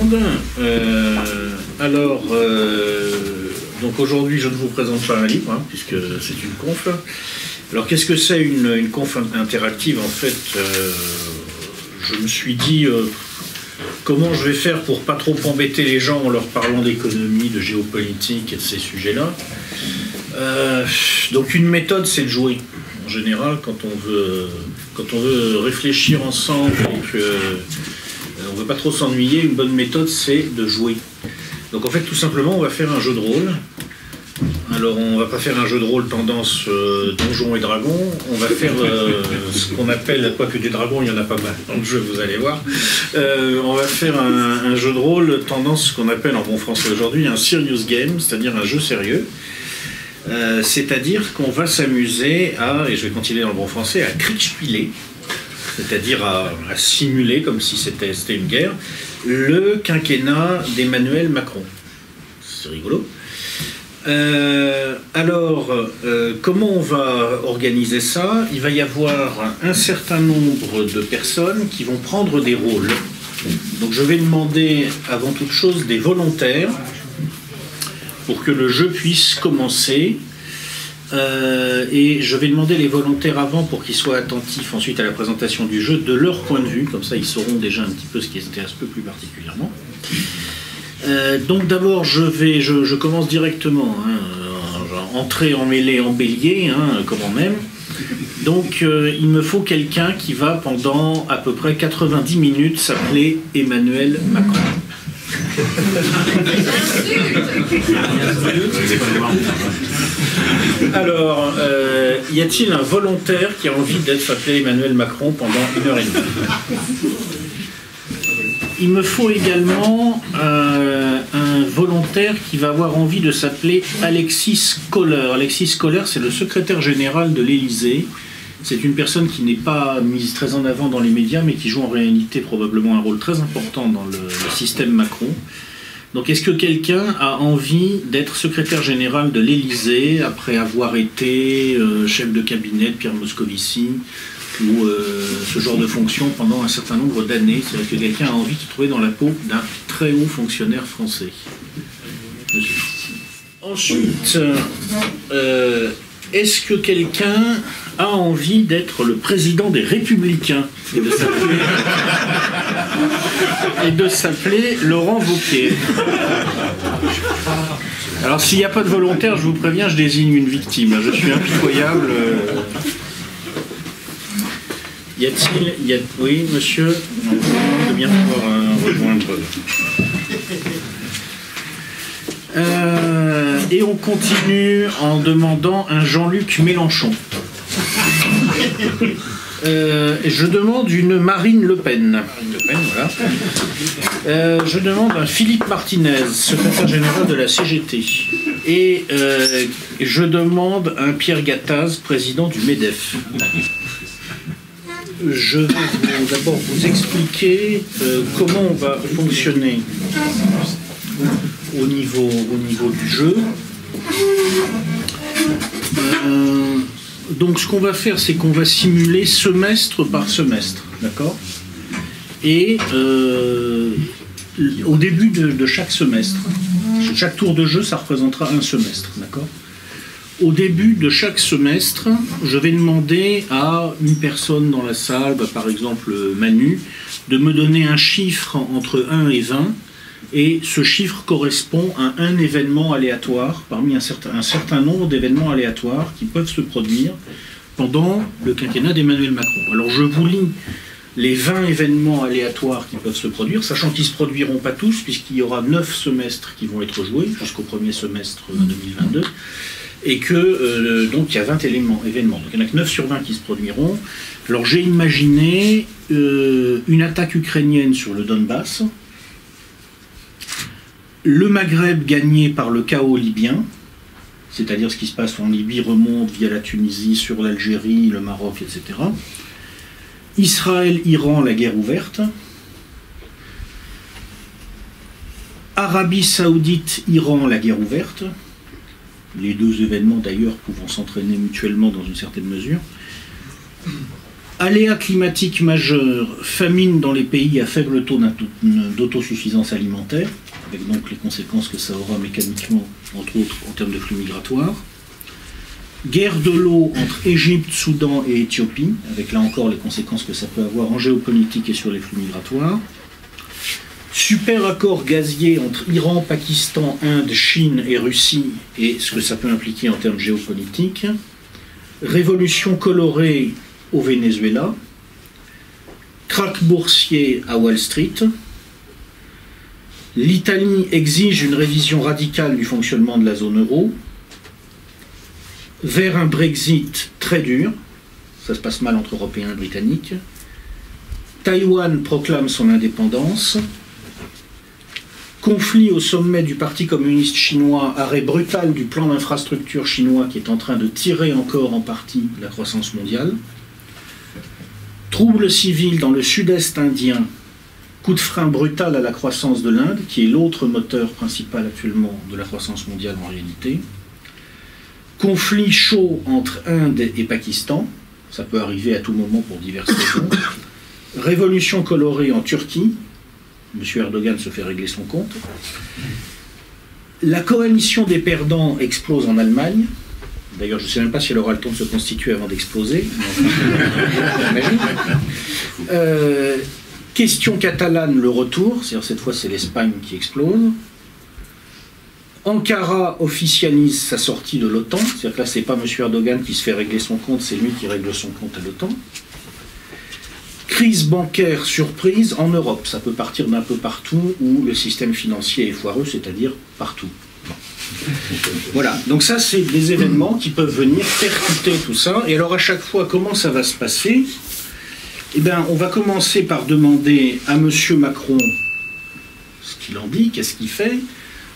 monde. Donc aujourd'hui, je ne vous présente pas un livre, hein, puisque c'est une conf. Alors qu'est-ce que c'est une conf interactive? En fait, je me suis dit comment je vais faire pour pas trop embêter les gens en leur parlant d'économie, de géopolitique et de ces sujets-là. Donc une méthode, c'est de jouer. En général, quand on veut réfléchir ensemble et qu'on ne veut pas trop s'ennuyer, une bonne méthode, c'est de jouer. Donc en fait, tout simplement, on va faire un jeu de rôle. Alors on va pas faire un jeu de rôle tendance Donjons et Dragons, on va faire ce qu'on appelle, quoique des dragons, il y en a pas mal dans le jeu, vous allez voir. On va faire un jeu de rôle tendance, ce qu'on appelle en bon français aujourd'hui, un serious game, c'est-à-dire un jeu sérieux. C'est-à-dire qu'on va s'amuser à, et je vais continuer dans le bon français, à kriegspieler, c'est-à-dire à simuler, comme si c'était une guerre, le quinquennat d'Emmanuel Macron. C'est rigolo. Comment on va organiser ça? Il va y avoir un certain nombre de personnes qui vont prendre des rôles. Donc je vais demander avant toute chose des volontaires pour que le jeu puisse commencer. Et je vais demander les volontaires avant pour qu'ils soient attentifs ensuite à la présentation du jeu de leur point de vue, comme ça ils sauront déjà un petit peu ce qui s'intéresse un peu plus particulièrement. Donc d'abord je commence directement, hein, entrée en mêlée en bélier, hein, comment même. Donc il me faut quelqu'un qui va pendant à peu près 90 minutes s'appeler Emmanuel Macron. Alors, y a-t-il un volontaire qui a envie d'être appelé Emmanuel Macron pendant 1h30? Il me faut également un volontaire qui va avoir envie de s'appeler Alexis Kohler. Alexis Kohler, c'est le secrétaire général de l'Élysée. C'est une personne qui n'est pas mise très en avant dans les médias, mais qui joue en réalité probablement un rôle très important dans le système Macron. Donc est-ce que quelqu'un a envie d'être secrétaire général de l'Élysée après avoir été chef de cabinet de Pierre Moscovici ou ce genre de fonction pendant un certain nombre d'années? C'est-à-dire que quelqu'un a envie de se trouver dans la peau d'un très haut fonctionnaire français. Monsieur. Ensuite, est-ce que quelqu'un a envie d'être le président des Républicains et de s'appeler Laurent Wauquiez? Alors s'il n'y a pas de volontaire, je vous préviens, je désigne une victime. Je suis impitoyable. Y a-t-il... Oui, monsieur, on vous demande de bien pouvoir rejoindre. Et on continue en demandant un Jean-Luc Mélenchon. Je demande une Marine Le Pen. Voilà. Je demande un Philippe Martinez, secrétaire général de la CGT. Et je demande un Pierre Gattaz, président du MEDEF. Je vais d'abord vous expliquer comment on va fonctionner au niveau du jeu. Donc ce qu'on va faire, c'est qu'on va simuler semestre par semestre, d'accord? Et au début de chaque semestre, chaque tour de jeu, ça représentera un semestre, d'accord? Au début de chaque semestre, je vais demander à une personne dans la salle, par exemple Manu, de me donner un chiffre entre 1 et 20, et ce chiffre correspond à un événement aléatoire, parmi un certain nombre d'événements aléatoires qui peuvent se produire pendant le quinquennat d'Emmanuel Macron. Alors je vous lis les 20 événements aléatoires qui peuvent se produire, sachant qu'ils ne se produiront pas tous, puisqu'il y aura 9 semestres qui vont être joués jusqu'au premier semestre 2022, et que donc il y a 20 événements. Donc il n'y en a que 9 sur 20 qui se produiront. Alors j'ai imaginé une attaque ukrainienne sur le Donbass, le Maghreb gagné par le chaos libyen, c'est-à-dire ce qui se passe en Libye remonte via la Tunisie, sur l'Algérie, le Maroc, etc. Israël-Iran, la guerre ouverte. Arabie Saoudite-Iran, la guerre ouverte. Les deux événements d'ailleurs pouvant s'entraîner mutuellement dans une certaine mesure. Aléas climatiques majeurs, famine dans les pays à faible taux d'autosuffisance alimentaire, avec donc les conséquences que ça aura mécaniquement, entre autres en termes de flux migratoires. Guerre de l'eau entre Égypte, Soudan et Éthiopie, avec là encore les conséquences que ça peut avoir en géopolitique et sur les flux migratoires. Super accord gazier entre Iran, Pakistan, Inde, Chine et Russie, et ce que ça peut impliquer en termes géopolitiques. Révolution colorée au Venezuela. Krach boursier à Wall Street. L'Italie exige une révision radicale du fonctionnement de la zone euro. Vers un Brexit très dur. Ça se passe mal entre Européens et Britanniques. Taïwan proclame son indépendance. Conflit au sommet du Parti communiste chinois, arrêt brutal du plan d'infrastructure chinois qui est en train de tirer encore en partie la croissance mondiale. Troubles civils dans le sud-est indien, coup de frein brutal à la croissance de l'Inde, qui est l'autre moteur principal actuellement de la croissance mondiale en réalité. Conflit chaud entre Inde et Pakistan, ça peut arriver à tout moment pour diverses raisons. Révolution colorée en Turquie, M. Erdogan se fait régler son compte. La coalition des perdants explose en Allemagne. D'ailleurs, je ne sais même pas si elle aura le temps de se constituer avant d'exploser. Question catalane, le retour. C'est-à-dire cette fois, c'est l'Espagne qui explose. Ankara officialise sa sortie de l'OTAN. C'est-à-dire que là, ce n'est pas M. Erdogan qui se fait régler son compte, c'est lui qui règle son compte à l'OTAN. Crise bancaire surprise en Europe. Ça peut partir d'un peu partout où le système financier est foireux, c'est-à-dire partout. Voilà, donc ça c'est des événements qui peuvent venir percuter tout ça. Et alors à chaque fois, comment ça va se passer? Eh bien, on va commencer par demander à M. Macron ce qu'il en dit, qu'est-ce qu'il fait.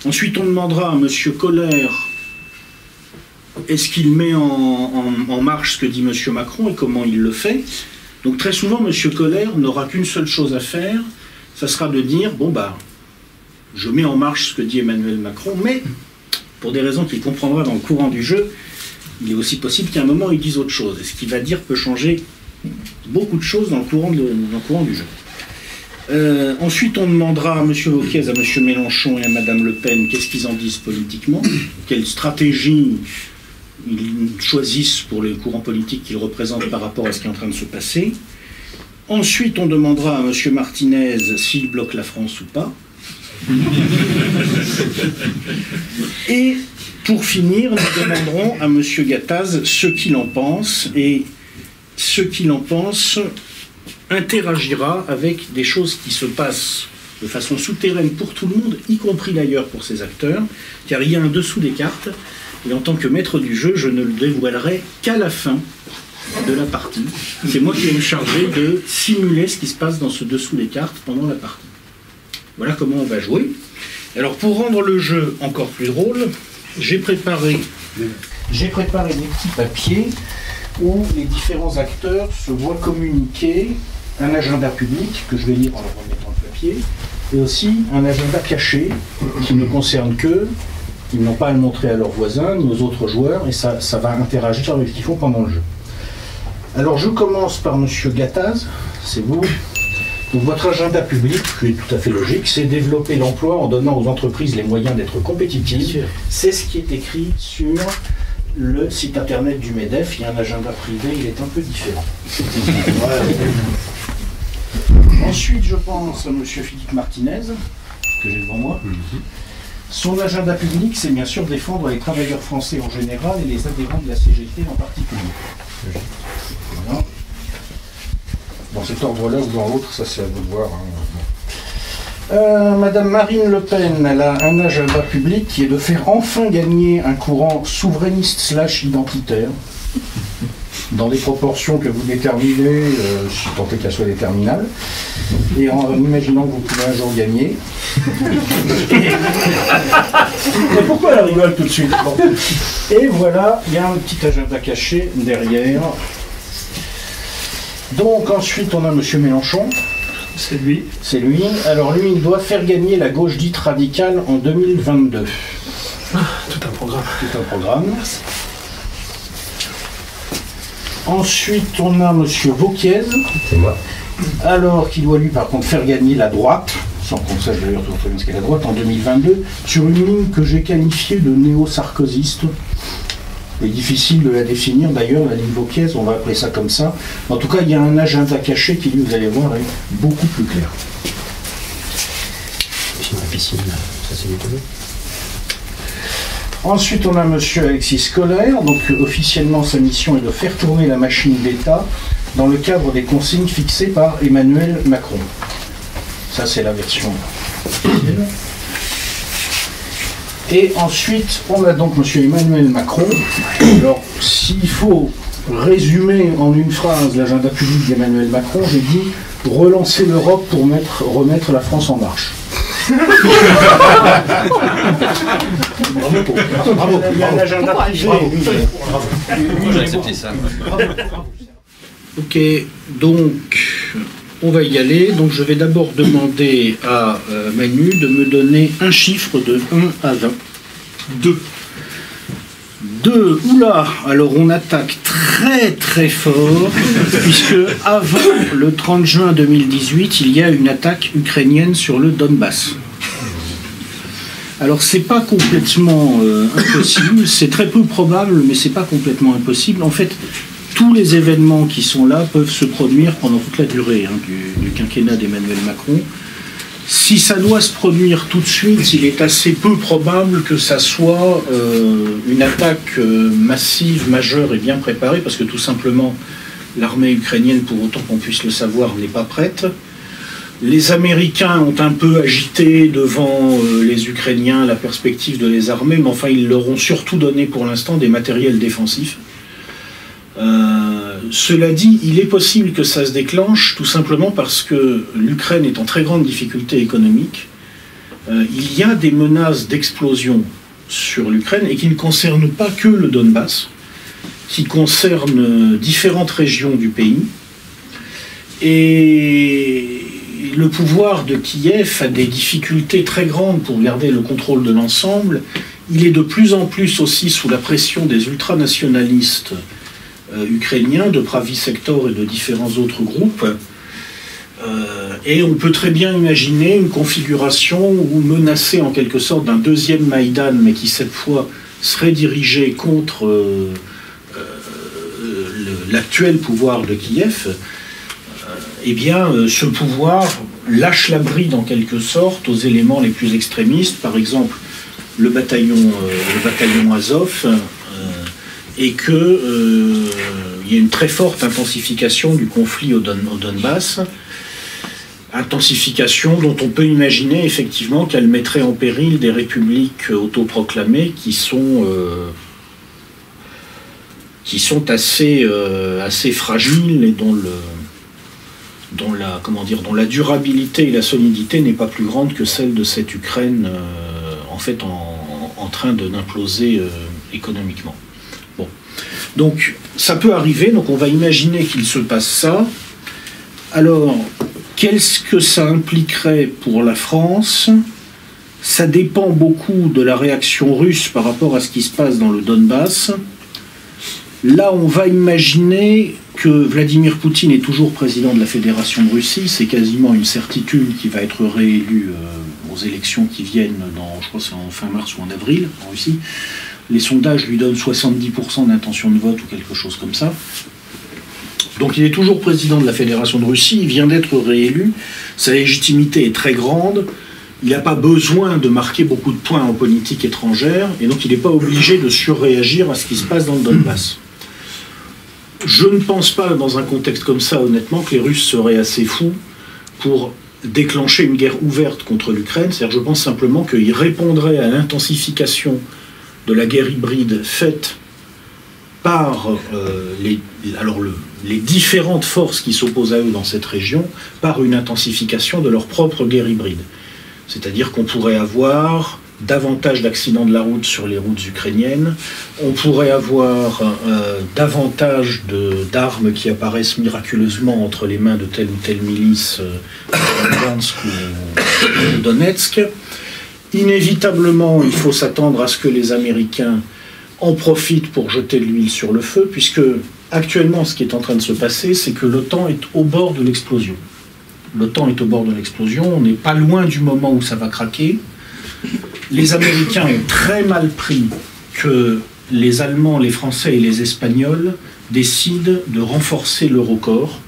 Ensuite, on demandera à M. Koller est-ce qu'il met en marche ce que dit M. Macron et comment il le fait. Donc très souvent, M. Koller n'aura qu'une seule chose à faire, ça sera de dire, bon bah, je mets en marche ce que dit Emmanuel Macron, mais pour des raisons qu'il comprendra dans le courant du jeu, il est aussi possible qu'à un moment il dise autre chose. Et ce qu'il va dire peut changer beaucoup de choses dans le courant du jeu. Ensuite, on demandera à M. Wauquiez, à M. Mélenchon et à Mme Le Pen qu'est-ce qu'ils en disent politiquement, quelle stratégie ils choisissent pour les courants politiques qu'ils représentent par rapport à ce qui est en train de se passer. Ensuite, on demandera à M. Martinez s'il bloque la France ou pas. Et pour finir, nous demanderons à M. Gattaz ce qu'il en pense, et ce qu'il en pense interagira avec des choses qui se passent de façon souterraine pour tout le monde, y compris d'ailleurs pour ces acteurs, car il y a un dessous des cartes. Et en tant que maître du jeu, je ne le dévoilerai qu'à la fin de la partie. C'est moi qui vais me charger de simuler ce qui se passe dans ce dessous des cartes pendant la partie. Voilà comment on va jouer. Alors pour rendre le jeu encore plus drôle, j'ai préparé des petits papiers où les différents acteurs se voient communiquer un agenda public, que je vais lire en leur remettant le papier, et aussi un agenda caché qui ne concerne qu'eux. Ils n'ont pas à le montrer à leurs voisins, ni aux autres joueurs, et ça va interagir avec ce qu'ils font pendant le jeu. Alors je commence par M. Gattaz, c'est vous. Donc votre agenda public, qui est tout à fait logique, c'est développer l'emploi en donnant aux entreprises les moyens d'être compétitives. C'est ce qui est écrit sur le site internet du MEDEF. Il y a un agenda privé, il est un peu différent. Ensuite, je pense à M. Philippe Martinez, que j'ai devant moi. Son agenda public, c'est bien sûr défendre les travailleurs français en général et les adhérents de la CGT en particulier. Voilà. Dans cet ordre-là ou dans l'autre, ça c'est à vous de voir. Madame Marine Le Pen, elle a un agenda public qui est de faire enfin gagner un courant souverainiste/identitaire, dans des proportions que vous déterminez, si tant est qu'elle soit déterminable, et en imaginant que vous pouvez un jour gagner. Mais pourquoi elle rigole tout de suite? Bon. Et voilà, il y a un petit agenda caché derrière. Donc ensuite on a M. Mélenchon. C'est lui. C'est lui. Alors lui, il doit faire gagner la gauche dite radicale en 2022. Ah, tout un programme. Tout un programme. Ensuite, on a M. Vauquiez. C'est moi. Alors qu'il doit lui, par contre, faire gagner la droite, sans qu'on sache d'ailleurs tout très bien ce qu'est la droite, en 2022, sur une ligne que j'ai qualifiée de néo-sarkoziste. C'est difficile de la définir d'ailleurs, la ligne Vauquiez, on va appeler ça comme ça. En tout cas, il y a un agenda caché qui, vous allez voir, est beaucoup plus clair. Puis la piscine, ça c'est du tout. Ensuite, on a M. Alexis Kohler. Donc, officiellement, sa mission est de faire tourner la machine d'État dans le cadre des consignes fixées par Emmanuel Macron. Ça, c'est la version officielle. Et ensuite, on a donc M. Emmanuel Macron. Alors, s'il faut résumer en une phrase l'agenda public d'Emmanuel Macron, j'ai dit « relancer l'Europe pour remettre la France en marche ». Bravo. Il y a un agenda privé. Moi j'ai accepté ça. Ok, donc on va y aller. Donc je vais d'abord demander à Manu de me donner un chiffre de 1 à 20. 2. 2. Oula, alors on attaque très très fort, puisque avant le 30 juin 2018, il y a une attaque ukrainienne sur le Donbass. Alors c'est pas complètement impossible, c'est très peu probable, mais c'est pas complètement impossible. En fait, tous les événements qui sont là peuvent se produire pendant toute la durée du quinquennat d'Emmanuel Macron. Si ça doit se produire tout de suite, il est assez peu probable que ça soit une attaque massive, majeure et bien préparée, parce que tout simplement, l'armée ukrainienne, pour autant qu'on puisse le savoir, n'est pas prête. Les Américains ont un peu agité devant les Ukrainiens la perspective de les armer, mais enfin, ils leur ont surtout donné pour l'instant des matériels défensifs. Cela dit, il est possible que ça se déclenche tout simplement parce que l'Ukraine est en très grande difficulté économique. Il y a des menaces d'explosion sur l'Ukraine et qui ne concernent pas que le Donbass, qui concernent différentes régions du pays. Et le pouvoir de Kiev a des difficultés très grandes pour garder le contrôle de l'ensemble. Il est de plus en plus aussi sous la pression des ultranationalistes ukrainiens, de Pravi Sector et de différents autres groupes. Et on peut très bien imaginer une configuration où menacer en quelque sorte d'un deuxième Maïdan, mais qui cette fois serait dirigé contre l'actuel pouvoir de Kiev, eh bien ce pouvoir lâche la bride en quelque sorte aux éléments les plus extrémistes, par exemple le bataillon Azov, et qu'il y a une très forte intensification du conflit au Donbass, intensification dont on peut imaginer effectivement qu'elle mettrait en péril des républiques autoproclamées qui sont assez fragiles et dont la durabilité et la solidité n'est pas plus grande que celle de cette Ukraine en train d'imploser économiquement. Bon. Donc ça peut arriver, donc on va imaginer qu'il se passe ça. Alors, qu'est-ce que ça impliquerait pour la France? Ça dépend beaucoup de la réaction russe par rapport à ce qui se passe dans le Donbass. Là, on va imaginer que Vladimir Poutine est toujours président de la Fédération de Russie. C'est quasiment une certitude qu'il va être réélu aux élections qui viennent je crois que c'est en fin mars ou en avril en Russie. Les sondages lui donnent 70% d'intention de vote ou quelque chose comme ça. Donc il est toujours président de la Fédération de Russie, il vient d'être réélu, sa légitimité est très grande, il n'a pas besoin de marquer beaucoup de points en politique étrangère, et donc il n'est pas obligé de surréagir à ce qui se passe dans le Donbass. Je ne pense pas, dans un contexte comme ça, honnêtement, que les Russes seraient assez fous pour déclencher une guerre ouverte contre l'Ukraine. C'est-à-dire, je pense simplement qu'ils répondraient à l'intensification de la guerre hybride faite par les différentes forces qui s'opposent à eux dans cette région, par une intensification de leur propre guerre hybride. C'est-à-dire qu'on pourrait avoir davantage d'accidents de la route sur les routes ukrainiennes, on pourrait avoir davantage d'armes qui apparaissent miraculeusement entre les mains de telle ou telle milice à Lugansk ou Donetsk. Inévitablement, il faut s'attendre à ce que les Américains en profitent pour jeter de l'huile sur le feu, puisque Actuellement, ce qui est en train de se passer, c'est que l'OTAN est au bord de l'explosion. L'OTAN est au bord de l'explosion, on n'est pas loin du moment où ça va craquer. Les Américains ont très mal pris que les Allemands, les Français et les Espagnols décident de renforcer l'Eurocorps.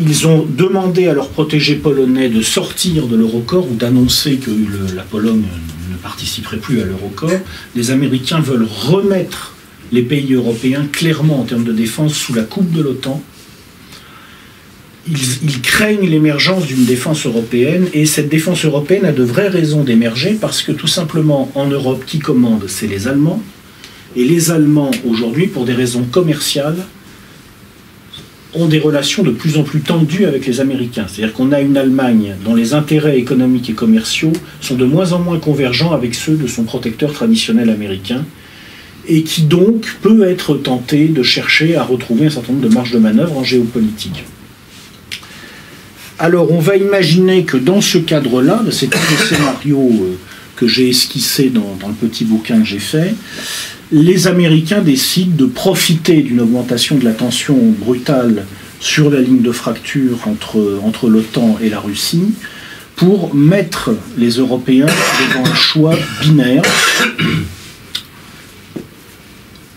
Ils ont demandé à leurs protégés polonais de sortir de l'Eurocorps ou d'annoncer que la Pologne ne participerait plus à l'Eurocorps. Les Américains veulent remettre les pays européens clairement en termes de défense sous la coupe de l'OTAN. Ils craignent l'émergence d'une défense européenne, et cette défense européenne a de vraies raisons d'émerger parce que tout simplement en Europe, qui commande, c'est les Allemands, et les Allemands aujourd'hui, pour des raisons commerciales, ont des relations de plus en plus tendues avec les Américains. C'est-à-dire qu'on a une Allemagne dont les intérêts économiques et commerciaux sont de moins en moins convergents avec ceux de son protecteur traditionnel américain, et qui donc peut être tentée de chercher à retrouver un certain nombre de marges de manœuvre en géopolitique. Alors on va imaginer que dans ce cadre-là, c'est un des scénarios que j'ai esquissé dans le petit bouquin que j'ai fait, les Américains décident de profiter d'une augmentation de la tension brutale sur la ligne de fracture entre l'OTAN et la Russie pour mettre les Européens devant un choix binaire.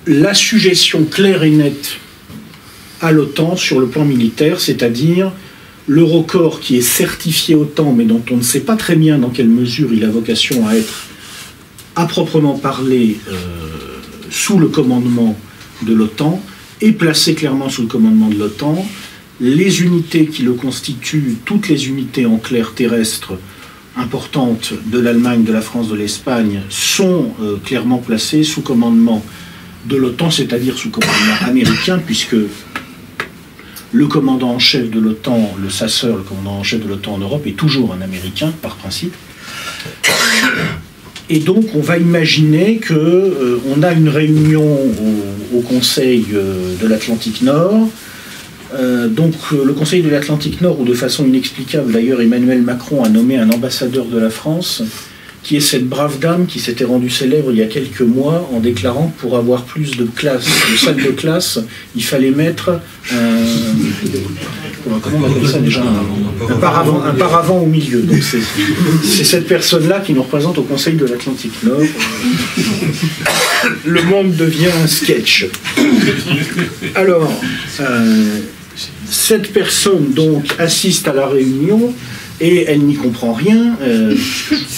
La suggestion claire et nette à l'OTAN sur le plan militaire, c'est-à-dire l'Eurocorps qui est certifié OTAN, mais dont on ne sait pas très bien dans quelle mesure il a vocation à être, à proprement parler, sous le commandement de l'OTAN, est placé clairement sous le commandement de l'OTAN. Les unités qui le constituent, toutes les unités en clair terrestre importantes de l'Allemagne, de la France, de l'Espagne, sont clairement placées sous commandement de l'OTAN, c'est-à-dire sous commandement américain, puisque le commandant en chef de l'OTAN, le SACEUR, le commandant en chef de l'OTAN en Europe, est toujours un Américain, par principe. Et donc, on va imaginer qu'on a une réunion au Conseil de l'Atlantique Nord. Donc, le Conseil de l'Atlantique Nord, où de façon inexplicable, d'ailleurs, Emmanuel Macron a nommé un ambassadeur de la France, qui est cette brave dame qui s'était rendue célèbre il y a quelques mois en déclarant que pour avoir plus de salles de classe, il fallait mettre comment on appelle ça déjà, un paravent au milieu. Donc c'est cette personne-là qui nous représente au Conseil de l'Atlantique Nord. Le monde devient un sketch. Alors, cette personne donc assiste à la réunion. Et elle n'y comprend rien,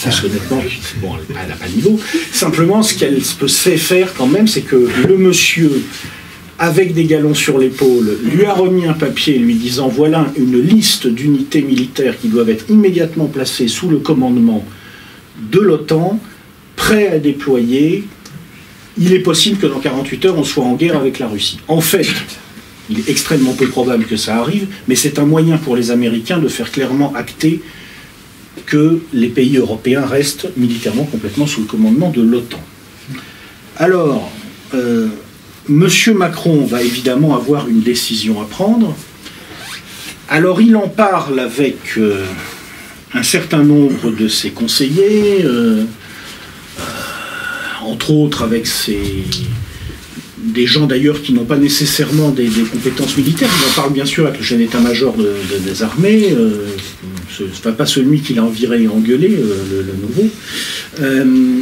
parce qu'honnêtement, bon, elle n'a pas de niveau. Simplement, ce qu'elle sait faire quand même, c'est que le monsieur, avec des galons sur l'épaule, lui a remis un papier lui disant « Voilà une liste d'unités militaires qui doivent être immédiatement placées sous le commandement de l'OTAN, prêts à déployer. Il est possible que dans 48 heures, on soit en guerre avec la Russie. » En fait, il est extrêmement peu probable que ça arrive, mais c'est un moyen pour les Américains de faire clairement acter que les pays européens restent militairement complètement sous le commandement de l'OTAN. Alors, M. Macron va évidemment avoir une décision à prendre. Alors, il en parle avec un certain nombre de ses conseillers, entre autres avec des gens d'ailleurs qui n'ont pas nécessairement des compétences militaires. Il en parle bien sûr avec le chef d'état-major des armées, pas celui qui l'a viré et engueulé, le nouveau.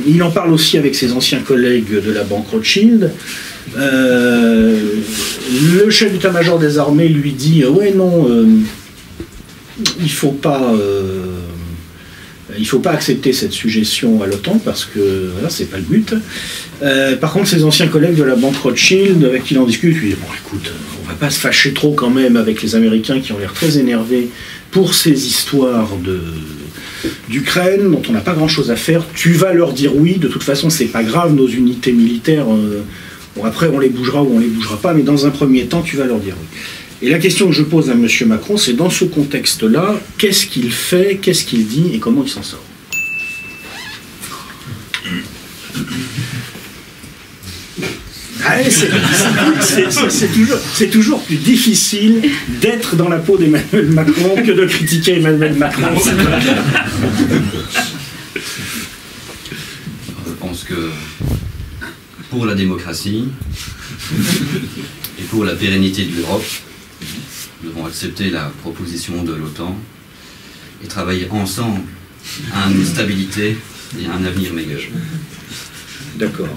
Il en parle aussi avec ses anciens collègues de la banque Rothschild. Le chef d'état-major des armées lui dit ouais non, il faut pas accepter cette suggestion à l'OTAN parce que voilà, c'est pas le but. Par contre, ses anciens collègues de la banque Rothschild, avec qui il en discute, lui disent bon, écoute, on va pas se fâcher trop quand même avec les Américains qui ont l'air très énervés pour ces histoires d'Ukraine dont on n'a pas grand-chose à faire. Tu vas leur dire oui. De toute façon, c'est pas grave, nos unités militaires. Bon, après, on les bougera ou on les bougera pas, mais dans un premier temps, tu vas leur dire oui. Et la question que je pose à M. Macron, c'est dans ce contexte-là, qu'est-ce qu'il fait, qu'est-ce qu'il dit et comment il s'en sort? C'est toujours plus difficile d'être dans la peau d'Emmanuel Macron que de critiquer Emmanuel Macron. Je pense que pour la démocratie et pour la pérennité de l'Europe. Nous devons accepter la proposition de l'OTAN et travailler ensemble à une stabilité et à un avenir meilleur. D'accord.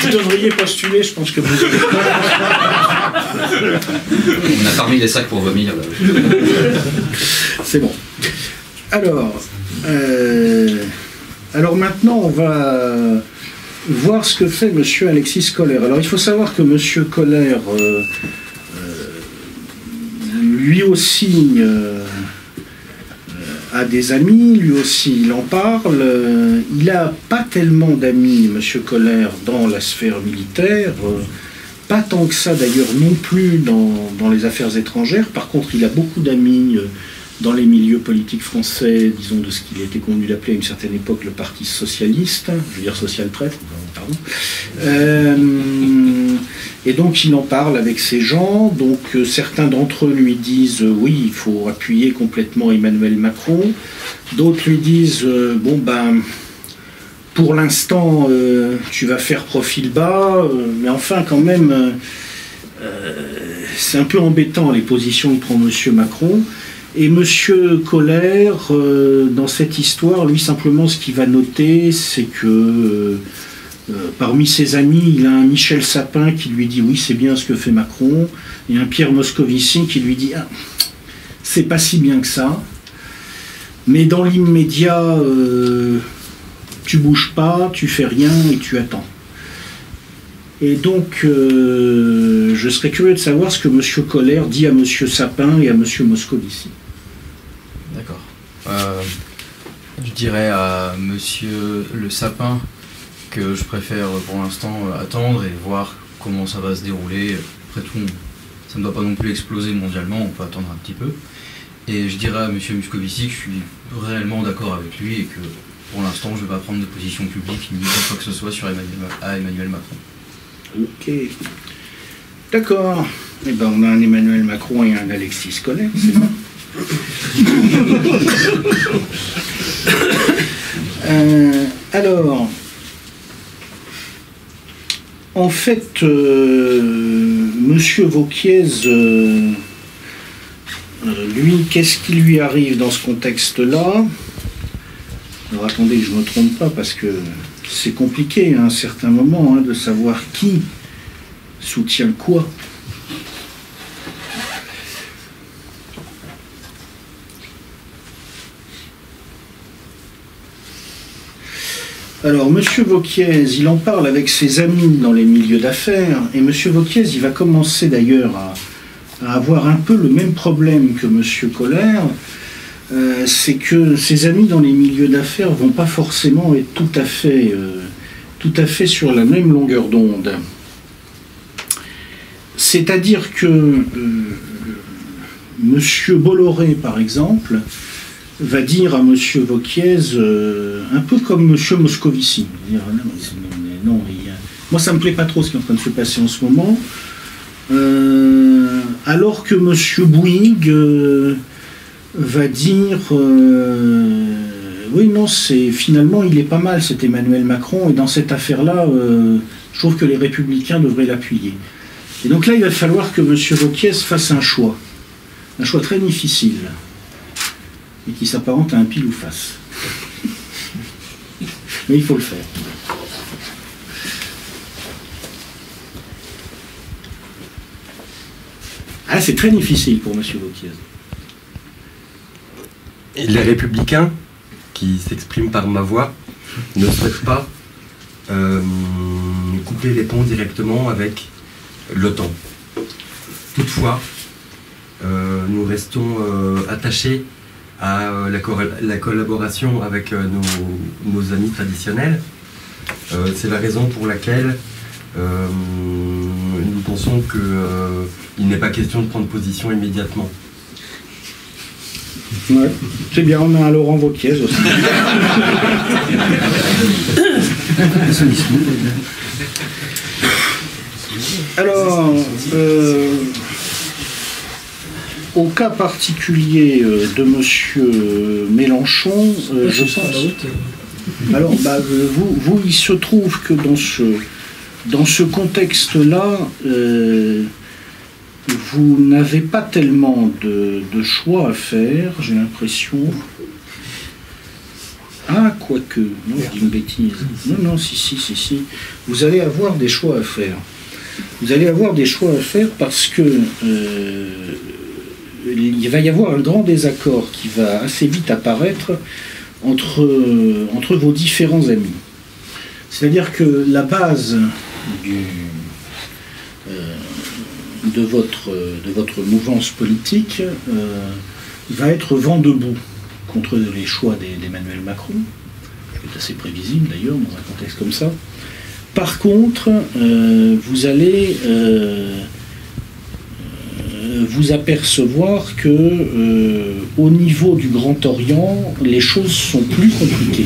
Vous devriez postuler, je pense que vous... On a parmi les sacs pour vomir. C'est bon. Alors maintenant, on va voir ce que fait M. Alexis Kohler. Alors il faut savoir que M. Kohler, lui aussi, a des amis, lui aussi il en parle. Il n'a pas tellement d'amis, M. Kohler, dans la sphère militaire. Pas tant que ça d'ailleurs non plus dans les affaires étrangères. Par contre, il a beaucoup d'amis dans les milieux politiques français, disons de ce qu'il était convenu d'appeler à une certaine époque le Parti socialiste, je veux dire social-traître, pardon. Et donc il en parle avec ces gens, donc certains d'entre eux lui disent oui, il faut appuyer complètement Emmanuel Macron, d'autres lui disent bon ben pour l'instant tu vas faire profil bas, mais enfin quand même c'est un peu embêtant les positions que prend M. Macron. Et M. Kohler, dans cette histoire, lui simplement ce qu'il va noter, c'est que parmi ses amis, il a un Michel Sapin qui lui dit oui, c'est bien ce que fait Macron, et un Pierre Moscovici qui lui dit ah, c'est pas si bien que ça, mais dans l'immédiat, tu bouges pas, tu fais rien et tu attends. Et donc, je serais curieux de savoir ce que M. Kohler dit à M. Sapin et à M. Moscovici. D'accord. Je dirais à Monsieur le Sapin que je préfère pour l'instant attendre et voir comment ça va se dérouler. Après tout, ça ne doit pas non plus exploser mondialement, on peut attendre un petit peu. Et je dirais à M. Moscovici que je suis réellement d'accord avec lui et que pour l'instant, je ne vais pas prendre de position publique ni dire quoi que ce soit sur Emmanuel Macron. Ok. D'accord. Eh ben, on a un Emmanuel Macron et un Alexis Kohler, c'est ça. Alors, en fait, Monsieur Vauquiez, lui, qu'est-ce qui lui arrive dans ce contexte-là? Alors attendez que je ne me trompe pas, parce que c'est compliqué à un certain moment de savoir qui soutient quoi. Alors, M. Vauquiez, il en parle avec ses amis dans les milieux d'affaires, et M. Vauquiez, il va commencer d'ailleurs à avoir un peu le même problème que M. Kohler, c'est que ses amis dans les milieux d'affaires ne vont pas forcément être tout à fait sur la même longueur d'onde. C'est-à-dire que M. Bolloré, par exemple, va dire à M. Vauquiez, un peu comme M. Moscovici, moi ça me plaît pas trop ce qui est en train de se passer en ce moment, alors que M. Bouygues va dire oui, non, finalement il est pas mal cet Emmanuel Macron, et dans cette affaire-là, je trouve que les Républicains devraient l'appuyer. Et donc là, il va falloir que M. Vauquiez fasse un choix très difficile, et qui s'apparente à un pile ou face. Mais il faut le faire. Ah, c'est très difficile pour M. Vauquiez. Et les Républicains, qui s'expriment par ma voix, ne souhaitent pas couper les ponts directement avec l'OTAN. Toutefois, nous restons attachés à la collaboration avec nos amis traditionnels. C'est la raison pour laquelle nous pensons qu'il n'est pas question de prendre position immédiatement. Ouais, c'est bien, on a un Laurent Vauquiez aussi. Alors, au cas particulier de M. Mélenchon, je pense... Alors, vous, il se trouve que dans ce contexte-là, vous n'avez pas tellement de choix à faire, j'ai l'impression. Ah, quoique, non, je dis une bêtise. Non, si. Vous allez avoir des choix à faire. Vous allez avoir des choix à faire parce que il va y avoir un grand désaccord qui va assez vite apparaître entre vos différents amis. C'est-à-dire que la base de votre mouvance politique va être vent debout contre les choix d'Emmanuel Macron, c'est assez prévisible d'ailleurs dans un contexte comme ça. Par contre, vous allez vous apercevoir que au niveau du Grand Orient, les choses sont plus compliquées.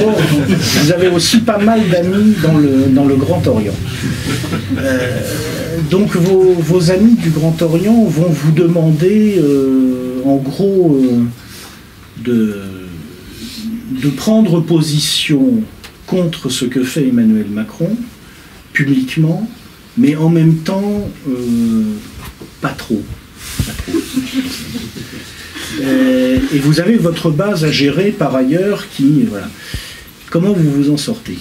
Or, vous avez aussi pas mal d'amis dans le Grand Orient. Donc vos amis du Grand Orient vont vous demander en gros de prendre position contre ce que fait Emmanuel Macron, publiquement, mais en même temps, pas trop. Et vous avez votre base à gérer par ailleurs qui... Voilà. Comment vous vous en sortez ?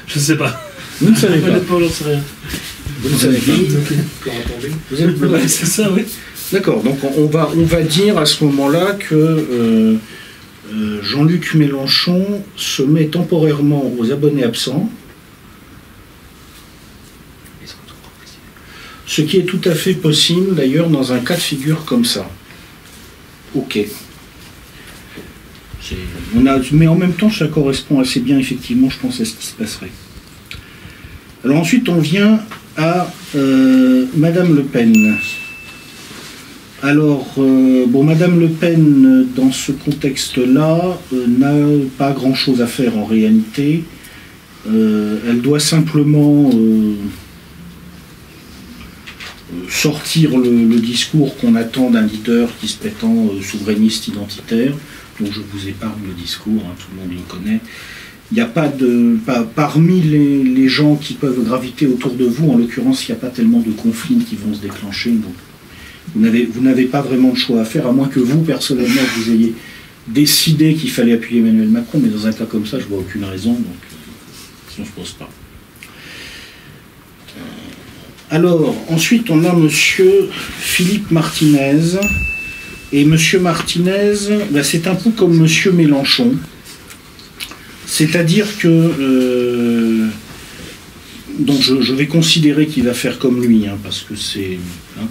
Je sais pas. Vous ne savez pas. J'en sais rien. Vous ne savez pas. Vous êtes bloqué. Ouais, c'est ça, oui. D'accord, donc on va dire à ce moment-là que Jean-Luc Mélenchon se met temporairement aux abonnés absents, ce qui est tout à fait possible d'ailleurs dans un cas de figure comme ça. Ok. Mais en même temps, ça correspond assez bien effectivement, je pense, à ce qui se passerait. Alors ensuite, on vient à Madame Le Pen. Alors, Madame Le Pen, dans ce contexte-là, n'a pas grand-chose à faire en réalité. Elle doit simplement sortir le discours qu'on attend d'un leader qui se prétend souverainiste identitaire. Donc je vous épargne le discours, hein, tout le monde le connaît. Il n'y a pas parmi les gens qui peuvent graviter autour de vous, en l'occurrence, il n'y a pas tellement de conflits qui vont se déclencher. Donc vous n'avez pas vraiment de choix à faire, à moins que vous, personnellement, vous ayez décidé qu'il fallait appuyer Emmanuel Macron, mais dans un cas comme ça, je ne vois aucune raison, donc ça ne se pose pas. Alors, ensuite, on a monsieur Philippe Martinez. Et monsieur Martinez, c'est un peu comme monsieur Mélenchon. C'est-à-dire que... donc je vais considérer qu'il va faire comme lui, hein, parce que c'est... Hein,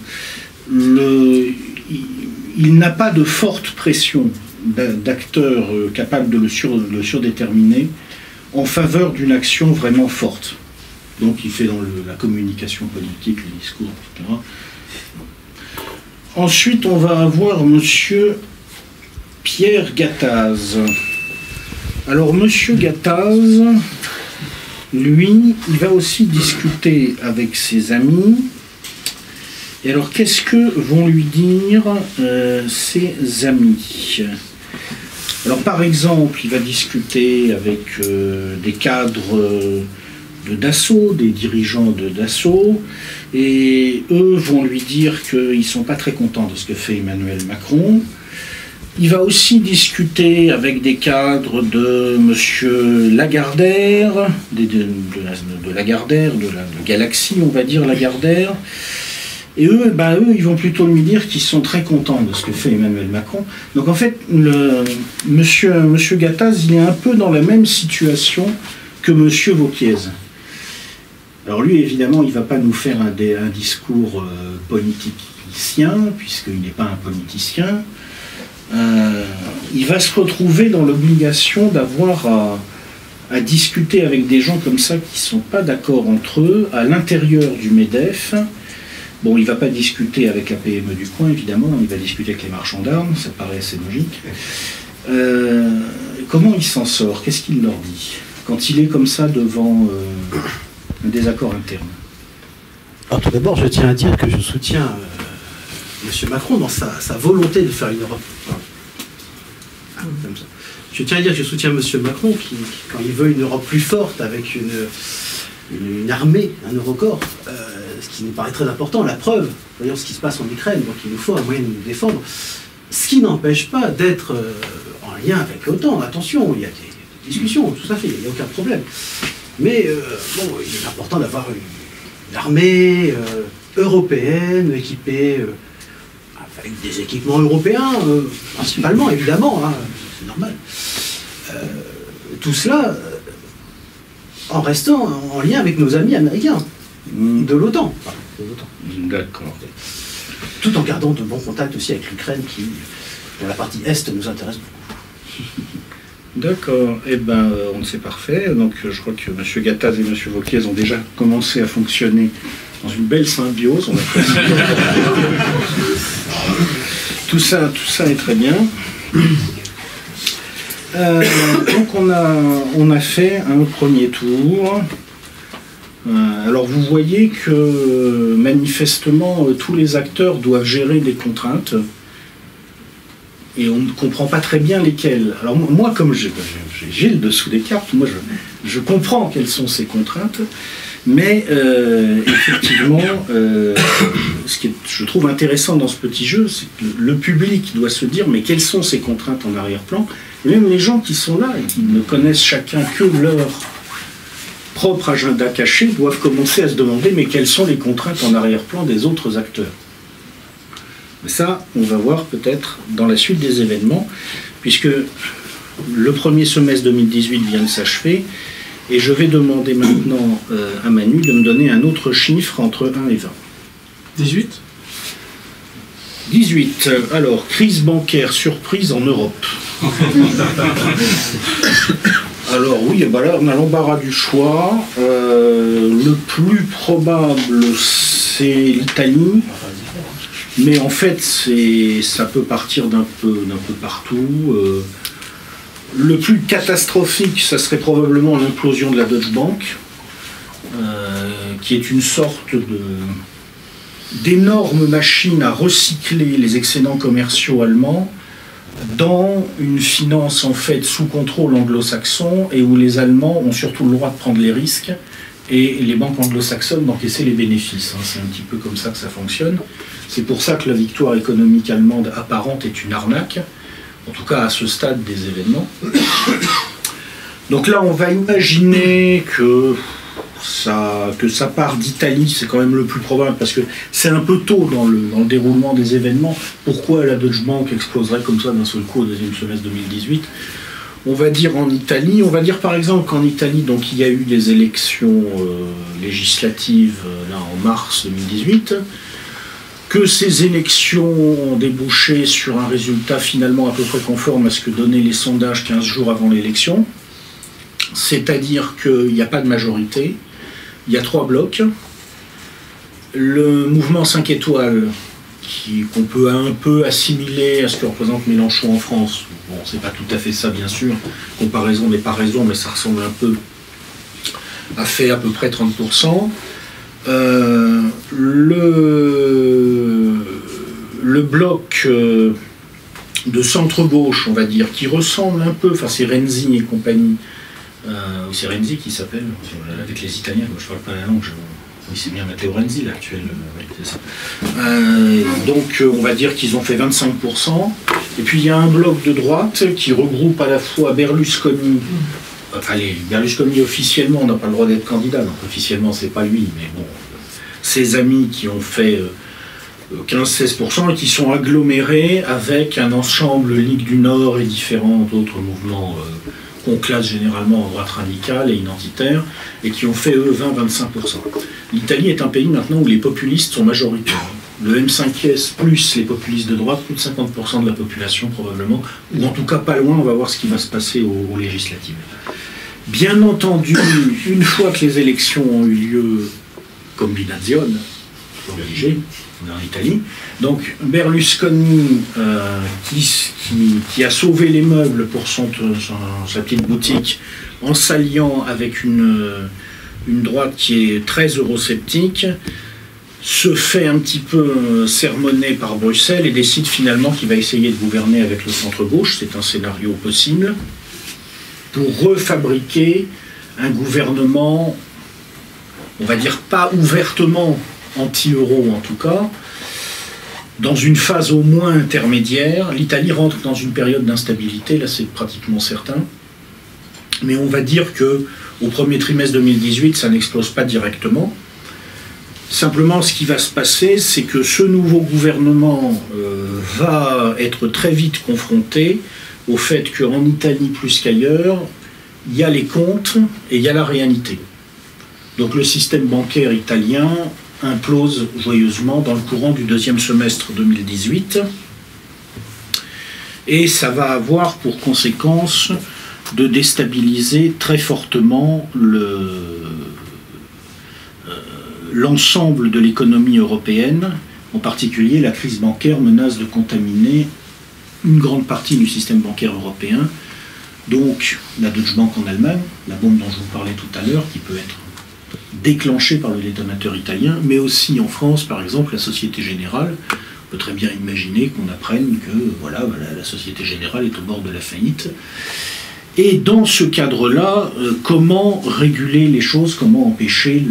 il n'a pas de forte pression d'acteurs capables de le surdéterminer en faveur d'une action vraiment forte. Donc il fait dans la communication politique, les discours, etc. Ensuite, on va avoir monsieur Pierre Gattaz. Alors, monsieur Gattaz, lui, il va aussi discuter avec ses amis. Et alors, qu'est-ce que vont lui dire ses amis ? Alors, par exemple, il va discuter avec des cadres de Dassault, des dirigeants de Dassault, et eux vont lui dire qu'ils ne sont pas très contents de ce que fait Emmanuel Macron. Il va aussi discuter avec des cadres de M. Lagardère, de Lagardère, de Galaxy, on va dire Lagardère. Et eux, ils vont plutôt lui dire qu'ils sont très contents de ce que fait Emmanuel Macron. Donc en fait, monsieur Gattaz, il est un peu dans la même situation que M. Vauquiez. Alors lui, évidemment, il ne va pas nous faire un discours politicien, puisqu'il n'est pas un politicien. Il va se retrouver dans l'obligation d'avoir à discuter avec des gens comme ça qui ne sont pas d'accord entre eux, à l'intérieur du MEDEF. Bon, il ne va pas discuter avec la PME du coin, évidemment, il va discuter avec les marchands d'armes, ça paraît assez logique. Comment il s'en sort? Qu'est-ce qu'il leur dit quand il est comme ça devant un désaccord interne. Alors tout d'abord, je tiens à dire que je soutiens M. Macron dans sa volonté de faire une Europe. Comme ça. Je tiens à dire que je soutiens M. Macron qui, quand il veut une Europe plus forte avec une armée, un Eurocorps, ce qui nous paraît très important, la preuve, voyons ce qui se passe en Ukraine, donc il nous faut un moyen de nous défendre. Ce qui n'empêche pas d'être en lien avec l'OTAN, attention, il y a des discussions, tout ça fait, il n'y a aucun problème. Mais bon, il est important d'avoir une armée européenne équipée avec des équipements européens, principalement, évidemment, hein, c'est normal. Tout cela en restant en lien avec nos amis américains de l'OTAN. D'accord. Tout en gardant de bons contacts aussi avec l'Ukraine qui, pour la partie Est, nous intéresse beaucoup. D'accord, eh ben c'est parfait. Donc je crois que M. Gattaz et M. Wauquiez ont déjà commencé à fonctionner dans une belle symbiose. On tout ça est très bien. Donc on a fait un premier tour. Alors vous voyez que manifestement tous les acteurs doivent gérer des contraintes. Et on ne comprend pas très bien lesquelles. Alors moi, comme j'ai le dessous des cartes, moi je comprends quelles sont ces contraintes, mais effectivement, ce qui est, je trouve intéressant dans ce petit jeu, c'est que le public doit se dire, mais quelles sont ces contraintes en arrière-plan? Et même les gens qui sont là et qui ne connaissent chacun que leur propre agenda caché doivent commencer à se demander, mais quelles sont les contraintes en arrière-plan des autres acteurs? Mais ça, on va voir peut-être dans la suite des événements, puisque le premier semestre 2018 vient de s'achever, et je vais demander maintenant à Manu de me donner un autre chiffre entre 1 et 20. 18 18. Alors, crise bancaire surprise en Europe. Alors oui, bah là on a l'embarras du choix. Le plus probable, c'est l'Italie. Mais en fait, ça peut partir d'un peu partout. Le plus catastrophique, ça serait probablement l'implosion de la Deutsche Bank, qui est une sorte d'énorme machine à recycler les excédents commerciaux allemands dans une finance en fait sous contrôle anglo-saxon et où les Allemands ont surtout le droit de prendre les risques et les banques anglo-saxonnes d'encaisser les bénéfices. C'est un petit peu comme ça que ça fonctionne. C'est pour ça que la victoire économique allemande apparente est une arnaque, en tout cas à ce stade des événements. Donc là, on va imaginer que ça part d'Italie, c'est quand même le plus probable, parce que c'est un peu tôt dans le déroulement des événements. Pourquoi la Deutsche Bank exploserait comme ça d'un seul coup au deuxième semestre 2018 ? On va dire en Italie, on va dire par exemple qu'en Italie, donc, il y a eu des élections législatives là, en mars 2018, que ces élections ont débouché sur un résultat finalement à peu près conforme à ce que donnaient les sondages 15 jours avant l'élection, c'est-à-dire qu'il n'y a pas de majorité, il y a 3 blocs, le mouvement 5 étoiles, qu'on peut un peu assimiler à ce que représente Mélenchon en France. Bon, c'est pas tout à fait ça, bien sûr. Comparaison n'est pas raison, mais ça ressemble un peu. A fait à peu près 30%. Le bloc de centre-gauche, on va dire, qui ressemble un peu, enfin c'est Renzi et compagnie, c'est Renzi qui s'appelle, avec les Italiens, moi je parle pas la langue, oui, c'est bien Matteo Renzi, l'actuel. Oui, c'est ça. Donc, on va dire qu'ils ont fait 25%. Et puis, il y a un bloc de droite qui regroupe à la fois Berlusconi. Enfin, Berlusconi, officiellement, on n'a pas le droit d'être candidat. Donc, officiellement, c'est pas lui. Mais bon, ses amis qui ont fait 15-16% et qui sont agglomérés avec un ensemble Ligue du Nord et différents autres mouvements qu'on classe généralement en droite radicale et identitaire, et qui ont fait, eux, 20-25%. L'Italie est un pays maintenant où les populistes sont majoritaires. Le M5S plus les populistes de droite, plus de 50% de la population probablement, ou en tout cas pas loin, on va voir ce qui va se passer aux législatives. Bien entendu, une fois que les élections ont eu lieu, combinazione, obligé, en Italie, donc Berlusconi, qui a sauvé les meubles pour sa petite boutique en s'alliant avec une une droite qui est très eurosceptique, se fait un petit peu sermonner par Bruxelles et décide finalement qu'il va essayer de gouverner avec le centre-gauche, c'est un scénario possible, pour refabriquer un gouvernement, on va dire pas ouvertement anti-euro en tout cas, dans une phase au moins intermédiaire. L'Italie rentre dans une période d'instabilité, là c'est pratiquement certain, mais on va dire que au premier trimestre 2018, ça n'explose pas directement. Simplement, ce qui va se passer, c'est que ce nouveau gouvernement va être très vite confronté au fait qu'en Italie plus qu'ailleurs, il y a les comptes et il y a la réalité. Donc le système bancaire italien implose joyeusement dans le courant du deuxième semestre 2018 et ça va avoir pour conséquence de déstabiliser très fortement l'ensemble de l'économie européenne. En particulier, la crise bancaire menace de contaminer une grande partie du système bancaire européen. Donc, la Deutsche Bank en Allemagne, la bombe dont je vous parlais tout à l'heure, qui peut être déclenchée par le détonateur italien, mais aussi en France, par exemple, la Société Générale. On peut très bien imaginer qu'on apprenne que voilà, la Société Générale est au bord de la faillite. Et dans ce cadre-là, comment réguler les choses, comment empêcher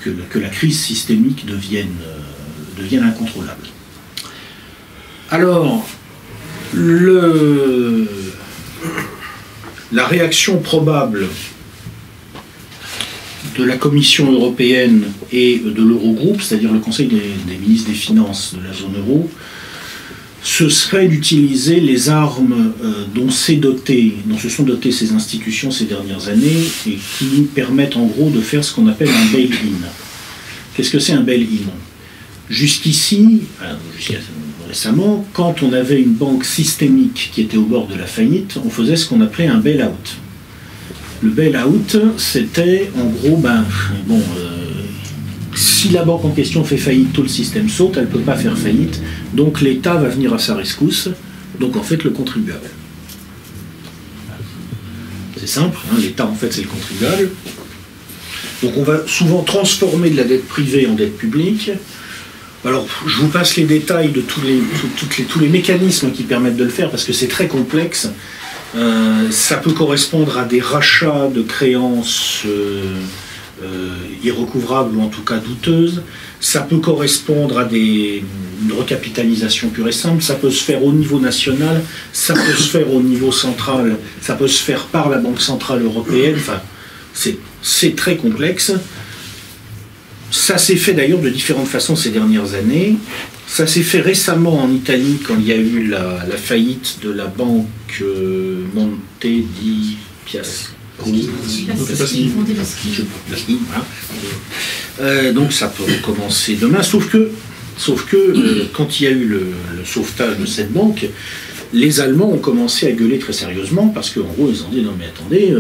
que la crise systémique devienne incontrôlable. Alors, la réaction probable de la Commission européenne et de l'Eurogroupe, c'est-à-dire le Conseil des ministres des Finances de la zone euro, ce serait d'utiliser les armes dont se sont dotées ces institutions ces dernières années et qui permettent en gros de faire ce qu'on appelle un bail-in. Qu'est-ce que c'est un bail-in? Jusqu'ici, jusqu'à récemment, quand on avait une banque systémique qui était au bord de la faillite, on faisait ce qu'on appelait un bail-out. Le bail-out, c'était en gros, si la banque en question fait faillite, tout le système saute, elle ne peut pas faire faillite, donc l'État va venir à sa rescousse, donc en fait le contribuable. C'est simple, hein, l'État en fait c'est le contribuable. Donc on va souvent transformer de la dette privée en dette publique. Alors je vous passe les détails de tous les mécanismes qui permettent de le faire, parce que c'est très complexe. Ça peut correspondre à des rachats de créances irrecouvrables ou en tout cas douteuses. Ça peut correspondre à une recapitalisation pure et simple. Ça peut se faire au niveau national, ça peut se faire au niveau central, ça peut se faire par la Banque Centrale Européenne. Enfin, c'est très complexe. Ça s'est fait d'ailleurs de différentes façons ces dernières années. Ça s'est fait récemment en Italie quand il y a eu la faillite de la banque Monte di Paschi. Donc ça peut recommencer demain, sauf que quand il y a eu le sauvetage de cette banque, les Allemands ont commencé à gueuler très sérieusement parce qu'en gros ils ont dit non mais attendez,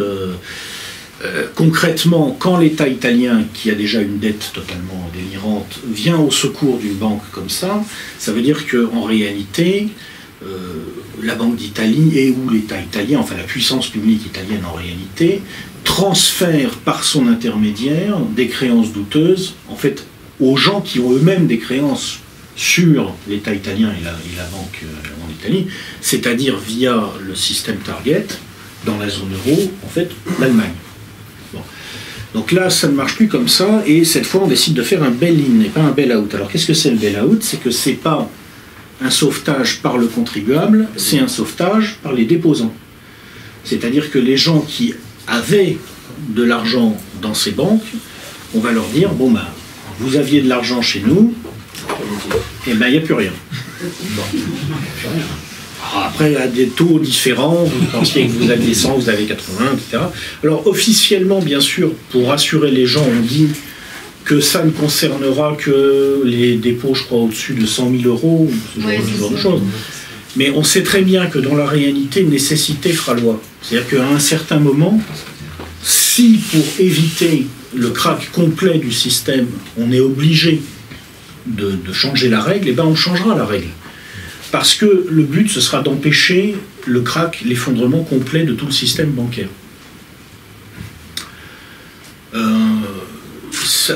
concrètement quand l'État italien qui a déjà une dette totalement délirante vient au secours d'une banque comme ça veut dire qu'en réalité la Banque d'Italie et ou l'État italien, enfin la puissance publique italienne en réalité, transfère par son intermédiaire des créances douteuses, en fait, aux gens qui ont eux-mêmes des créances sur l'État italien et la banque en Italie, c'est-à-dire via le système Target, dans la zone euro, en fait, l'Allemagne. Bon. Donc là, ça ne marche plus comme ça, et cette fois, on décide de faire un bail-in et pas un bail-out. Alors, qu'est-ce que c'est le bail-out? C'est que c'est pas un sauvetage par le contribuable, c'est un sauvetage par les déposants. C'est-à-dire que les gens qui avaient de l'argent dans ces banques, on va leur dire, bon ben, vous aviez de l'argent chez nous, et ben il n'y a plus rien. Bon. Après, à des taux différents, vous pensiez que vous aviez 100, vous avez 80, etc. Alors officiellement, bien sûr, pour rassurer les gens, on dit que ça ne concernera que les dépôts, je crois, au-dessus de 100 000 euros, ce genre de choses. Mais on sait très bien que dans la réalité, nécessité fera loi. C'est-à-dire qu'à un certain moment, si pour éviter le krach complet du système, on est obligé de changer la règle, eh ben on changera la règle. Parce que le but, ce sera d'empêcher le krach, l'effondrement complet de tout le système bancaire.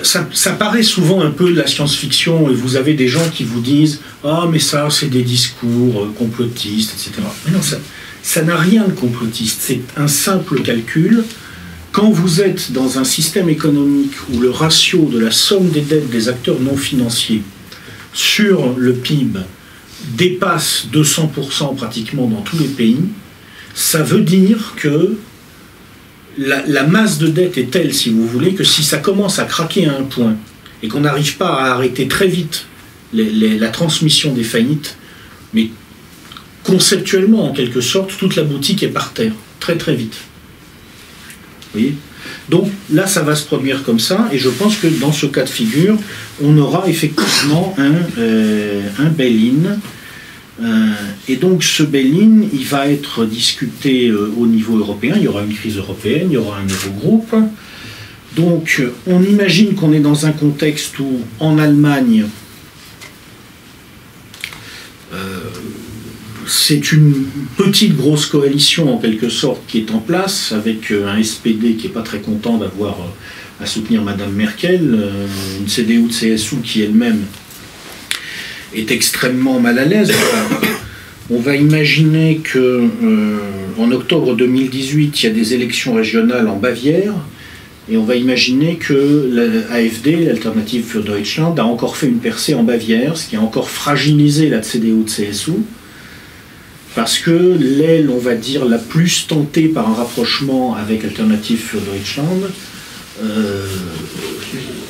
ça paraît souvent un peu de la science-fiction, et vous avez des gens qui vous disent « Ah, mais ça, c'est des discours complotistes, etc. » Mais non, ça n'a rien de complotiste. C'est un simple calcul. Quand vous êtes dans un système économique où le ratio de la somme des dettes des acteurs non financiers sur le PIB dépasse 200% pratiquement dans tous les pays, ça veut dire que la masse de dette est telle, si vous voulez, que si ça commence à craquer à un point et qu'on n'arrive pas à arrêter très vite la transmission des faillites, mais conceptuellement, en quelque sorte, toute la boutique est par terre, très très vite. Vous voyez ? Donc là, ça va se produire comme ça, et je pense que dans ce cas de figure, on aura effectivement un bail-in. Et donc ce bail-in, il va être discuté au niveau européen. Il y aura une crise européenne, il y aura un Eurogroupe. Donc on imagine qu'on est dans un contexte où, en Allemagne, c'est une petite grosse coalition en quelque sorte qui est en place, avec un SPD qui n'est pas très content d'avoir à soutenir Madame Merkel, une CDU de CSU qui elle-même est extrêmement mal à l'aise. On va imaginer que en octobre 2018, il y a des élections régionales en Bavière, et on va imaginer que l'AfD, l'Alternative für Deutschland, a encore fait une percée en Bavière, ce qui a encore fragilisé la CDU de CSU. Parce que l'aile, on va dire, la plus tentée par un rapprochement avec Alternative für Deutschland,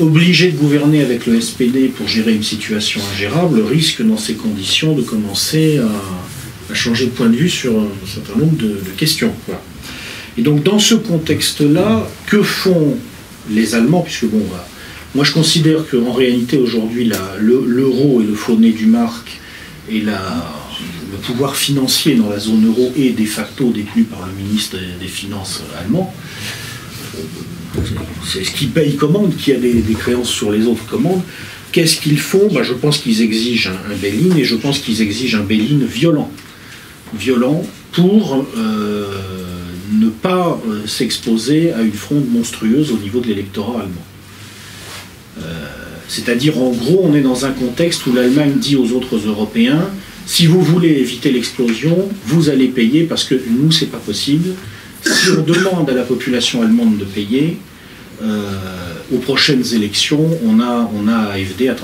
obligée de gouverner avec le SPD pour gérer une situation ingérable, risque dans ces conditions de commencer à changer de point de vue sur un certain nombre de questions. Voilà. Et donc dans ce contexte-là, que font les Allemands, puisque bon, moi je considère qu'en réalité aujourd'hui l'euro est le faux-nez du marque, et le pouvoir financier dans la zone euro est de facto détenu par le ministre des Finances allemand. C'est ce qui paye commande, qui a des créances sur les autres commandes. Qu'est-ce qu'ils font ? Je pense qu'ils exigent un bail-in, et je pense qu'ils exigent un bail-in violent. Violent pour ne pas s'exposer à une fronde monstrueuse au niveau de l'électorat allemand. C'est-à-dire, en gros, on est dans un contexte où l'Allemagne dit aux autres Européens: si vous voulez éviter l'explosion, vous allez payer, parce que nous, c'est pas possible. Si on demande à la population allemande de payer, aux prochaines élections, on a AfD à 35%.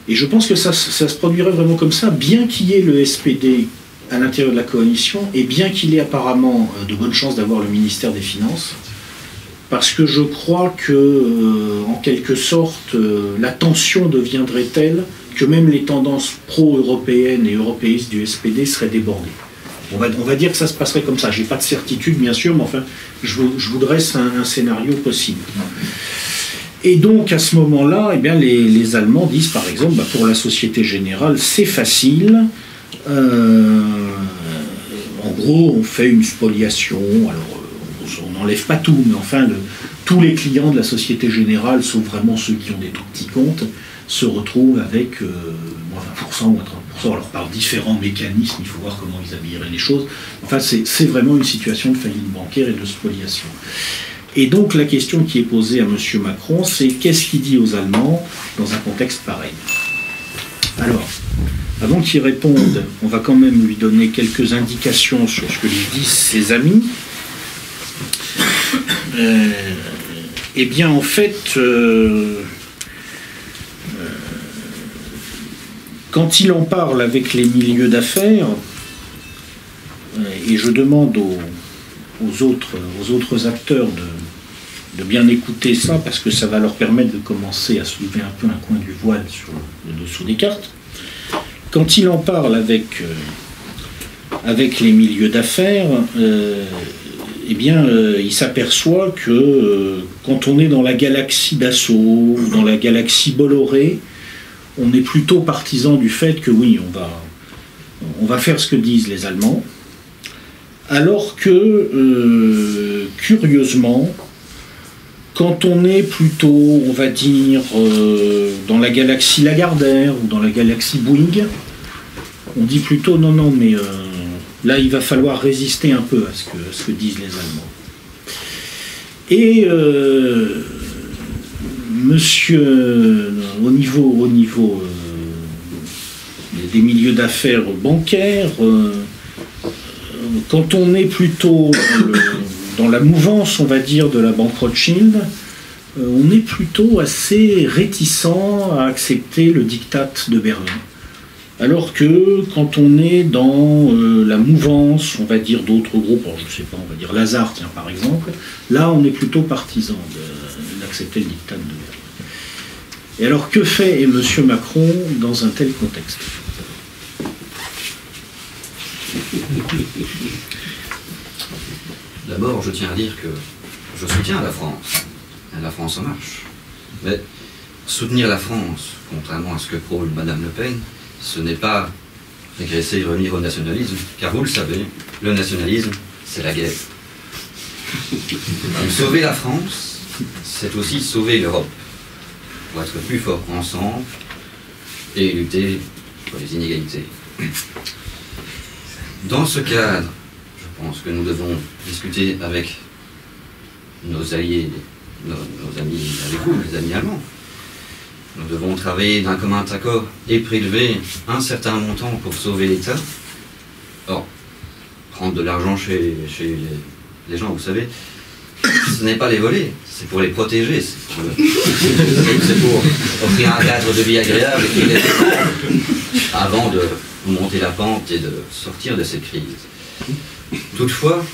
Et je pense que ça se produirait vraiment comme ça, bien qu'il y ait le SPD à l'intérieur de la coalition, et bien qu'il ait apparemment de bonnes chances d'avoir le ministère des Finances, parce que je crois que, en quelque sorte, la tension deviendrait telle que même les tendances pro-européennes et européistes du SPD seraient débordées. On va dire que ça se passerait comme ça. Je n'ai pas de certitude, bien sûr, mais enfin, je vous dresse un scénario possible. Et donc, à ce moment-là, eh bien, les Allemands disent, par exemple, pour la Société Générale, c'est facile. En gros, on fait une spoliation. Alors, on n'enlève pas tout, mais enfin, tous les clients de la Société Générale, sauf vraiment ceux qui ont des tout petits comptes, se retrouvent avec moins 20% ou 30%. Alors, par différents mécanismes, il faut voir comment ils habilleraient les choses. Enfin, c'est vraiment une situation de faillite bancaire et de spoliation. Et donc, la question qui est posée à M. Macron, c'est qu'est-ce qu'il dit aux Allemands dans un contexte pareil ? Alors, avant qu'il réponde, on va quand même lui donner quelques indications sur ce que lui disent ses amis. Eh bien, en fait, quand il en parle avec les milieux d'affaires, et je demande aux autres acteurs de bien écouter ça, parce que ça va leur permettre de commencer à soulever un peu un coin du voile sur le dessous des cartes. Quand il en parle avec les milieux d'affaires, eh bien, il s'aperçoit que quand on est dans la galaxie Dassault, ou dans la galaxie Bolloré, on est plutôt partisan du fait que oui, on va faire ce que disent les Allemands, alors que, curieusement, quand on est plutôt, on va dire, dans la galaxie Lagardère ou dans la galaxie Bouygues, on dit plutôt non, mais là, il va falloir résister un peu à ce que disent les Allemands. Et monsieur, au niveau des milieux d'affaires bancaires, quand on est plutôt dans la mouvance, on va dire, de la banque Rothschild, on est plutôt assez réticent à accepter le diktat de Berlin. Alors que quand on est dans la mouvance, on va dire, d'autres groupes, alors je sais pas, on va dire Lazare, tiens, par exemple, là on est plutôt partisan d'accepter le diktat de Berlin. Et alors que fait M. Macron dans un tel contexte? D'abord, je tiens à dire que je soutiens la France en marche. Mais soutenir la France, contrairement à ce que prône Mme Le Pen, ce n'est pas régresser et revenir au nationalisme, car vous le savez, le nationalisme, c'est la guerre. Sauver la France, c'est aussi sauver l'Europe, pour être plus forts ensemble et lutter contre les inégalités. Dans ce cadre, je pense que nous devons discuter avec nos alliés, nos amis avec vous, les amis allemands. Nous devons travailler d'un commun accord et prélever un certain montant pour sauver l'État. Or, prendre de l'argent chez les gens, vous savez, ce n'est pas les voler, c'est pour les protéger, c'est pour offrir un cadre de vie agréable et les avant de monter la pente et de sortir de cette crise. Toutefois,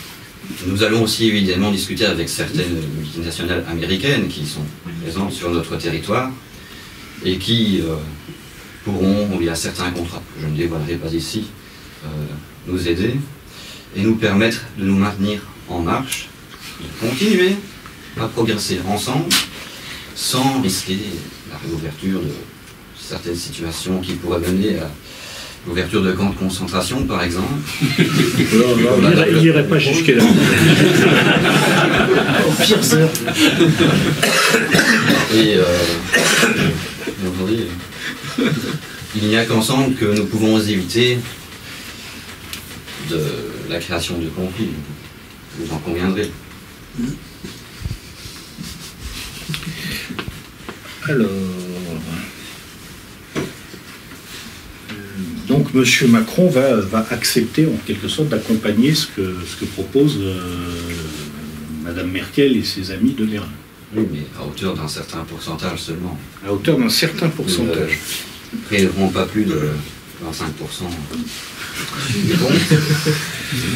nous allons aussi évidemment discuter avec certaines multinationales américaines qui sont présentes sur notre territoire et qui pourront, via certains contrats que je ne dévoilerai pas ici, nous aider et nous permettre de nous maintenir en marche, de continuer à progresser ensemble sans risquer la réouverture de certaines situations qui pourraient mener à l'ouverture de camps de concentration, par exemple. Il n'irait pas jusque-là. Au pire, ça. Et aujourd'hui, il n'y a qu'ensemble que nous pouvons éviter de la création de conflits. Vous en conviendrez. Alors, donc M. Macron va accepter en quelque sorte d'accompagner ce que propose Mme Merkel et ses amis de Berlin. Oui, mais à hauteur d'un certain pourcentage seulement. À hauteur d'un certain pourcentage. Nous ne prélèverons pas plus de 25%. Mais bon,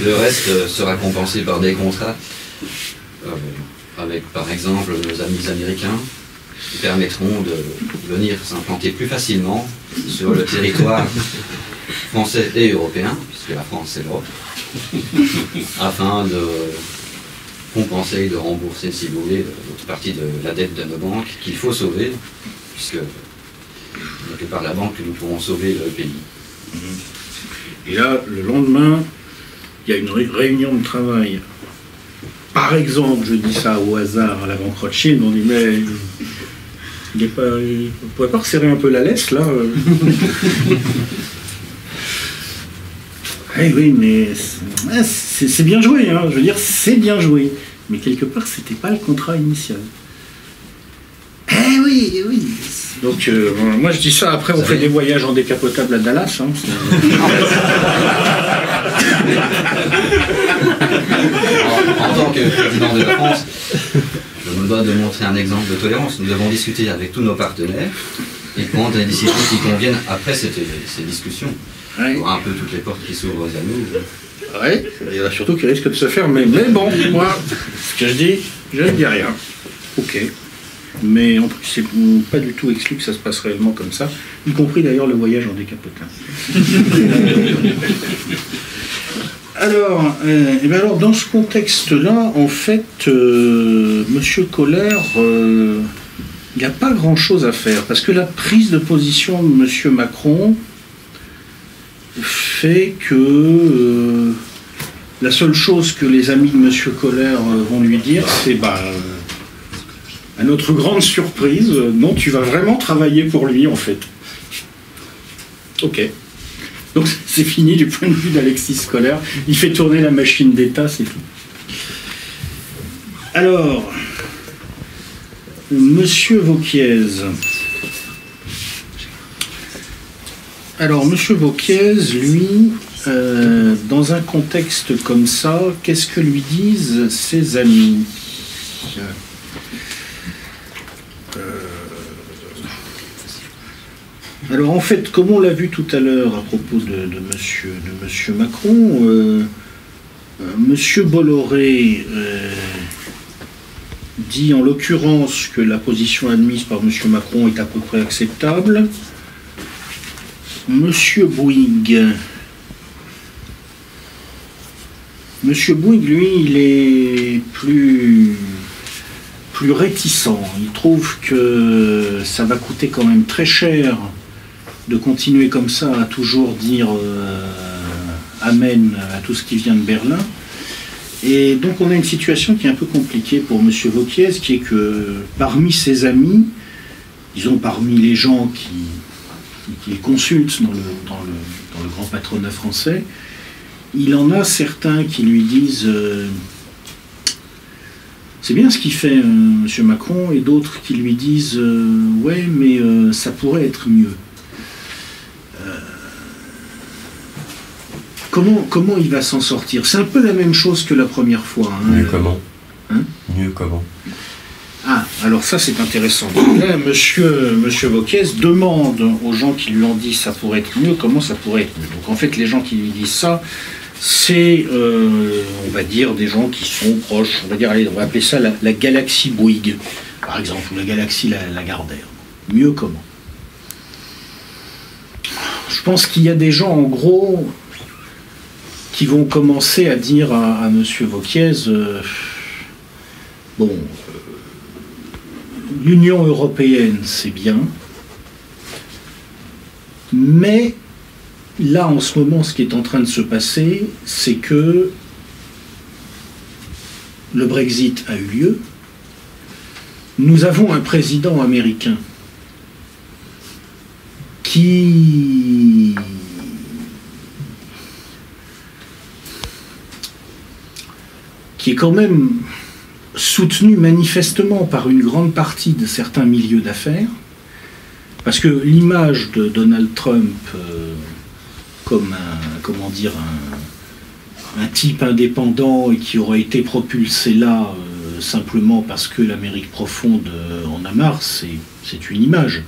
le reste sera compensé par des contrats avec, par exemple, nos amis américains qui permettront de venir s'implanter plus facilement sur le territoire français et européen, puisque la France c'est l'Europe, afin de compenser et de rembourser, si vous voulez, l'autre partie de la dette de nos banques qu'il faut sauver, puisque il n'y a que par la banque que nous pourrons sauver le pays. Et là, le lendemain, il y a une réunion de travail. Par exemple, je dis ça au hasard à la banque Rothschild, on dit mais il ne pourrait pas resserrer un peu la laisse là oui, mais c'est bien joué, hein. Je veux dire, c'est bien joué. Mais quelque part, c'était pas le contrat initial. Oui. Donc, moi je dis ça, après on fait des voyages en décapotable à Dallas. Hein, en tant que président de la France, je me dois de montrer un exemple de tolérance. Nous devons discuter avec tous nos partenaires et prendre les décisions qui conviennent après ces discussions. Ouais. Voir un peu toutes les portes qui s'ouvrent à nous. Oui, il y en a surtout qui risquent de se fermer. Mais bon, moi, ce que je ne dis rien. Ok. Mais en plus, c'est pas du tout exclu que ça se passe réellement comme ça, y compris d'ailleurs le voyage en décapotin. Alors, dans ce contexte-là, en fait, Monsieur Kohler, il n'y a pas grand-chose à faire, parce que la prise de position de Monsieur Macron fait que la seule chose que les amis de Monsieur Kohler vont lui dire, c'est à notre grande surprise, non, tu vas vraiment travailler pour lui, en fait. Ok. Donc c'est fini du point de vue d'Alexis Kohler. Il fait tourner la machine d'État, c'est tout. Alors, Monsieur Vauquiez. Alors, Monsieur Vauquiez, lui, dans un contexte comme ça, qu'est-ce que lui disent ses amis? Alors, en fait, comme on l'a vu tout à l'heure à propos de monsieur Macron, Monsieur Bolloré dit en l'occurrence que la position admise par Monsieur Macron est à peu près acceptable. Monsieur Bouygues, lui, il est plus réticent. Il trouve que ça va coûter quand même très cher de continuer comme ça à toujours dire amen à tout ce qui vient de Berlin. Et donc on a une situation qui est un peu compliquée pour M. Vauquiez, qui est que parmi ses amis, disons parmi les gens qui consultent dans le grand patronat français, il en a certains qui lui disent c'est bien ce qu'il fait M. Macron, et d'autres qui lui disent ouais, mais ça pourrait être mieux. Comment il va s'en sortir? C'est un peu la même chose que la première fois. Mieux comment? Mieux comment? Ah, alors ça c'est intéressant. Donc là, monsieur Vauquiez demande aux gens qui lui ont dit ça pourrait être mieux, comment ça pourrait être mieux. Donc en fait, les gens qui lui disent ça, c'est, on va dire, des gens qui sont proches, on va dire, allez, on va appeler ça la galaxie Bouygues, par exemple, ou la galaxie Lagardère. Mieux comment? Je pense qu'il y a des gens, en gros, qui vont commencer à dire à M. Vauquiez, l'Union européenne, c'est bien, mais là, en ce moment, ce qui est en train de se passer, c'est que le Brexit a eu lieu. Nous avons un président américain qui est quand même soutenu manifestement par une grande partie de certains milieux d'affaires, parce que l'image de Donald Trump comme un type indépendant et qui aurait été propulsé là simplement parce que l'Amérique profonde en a marre, c'est une image.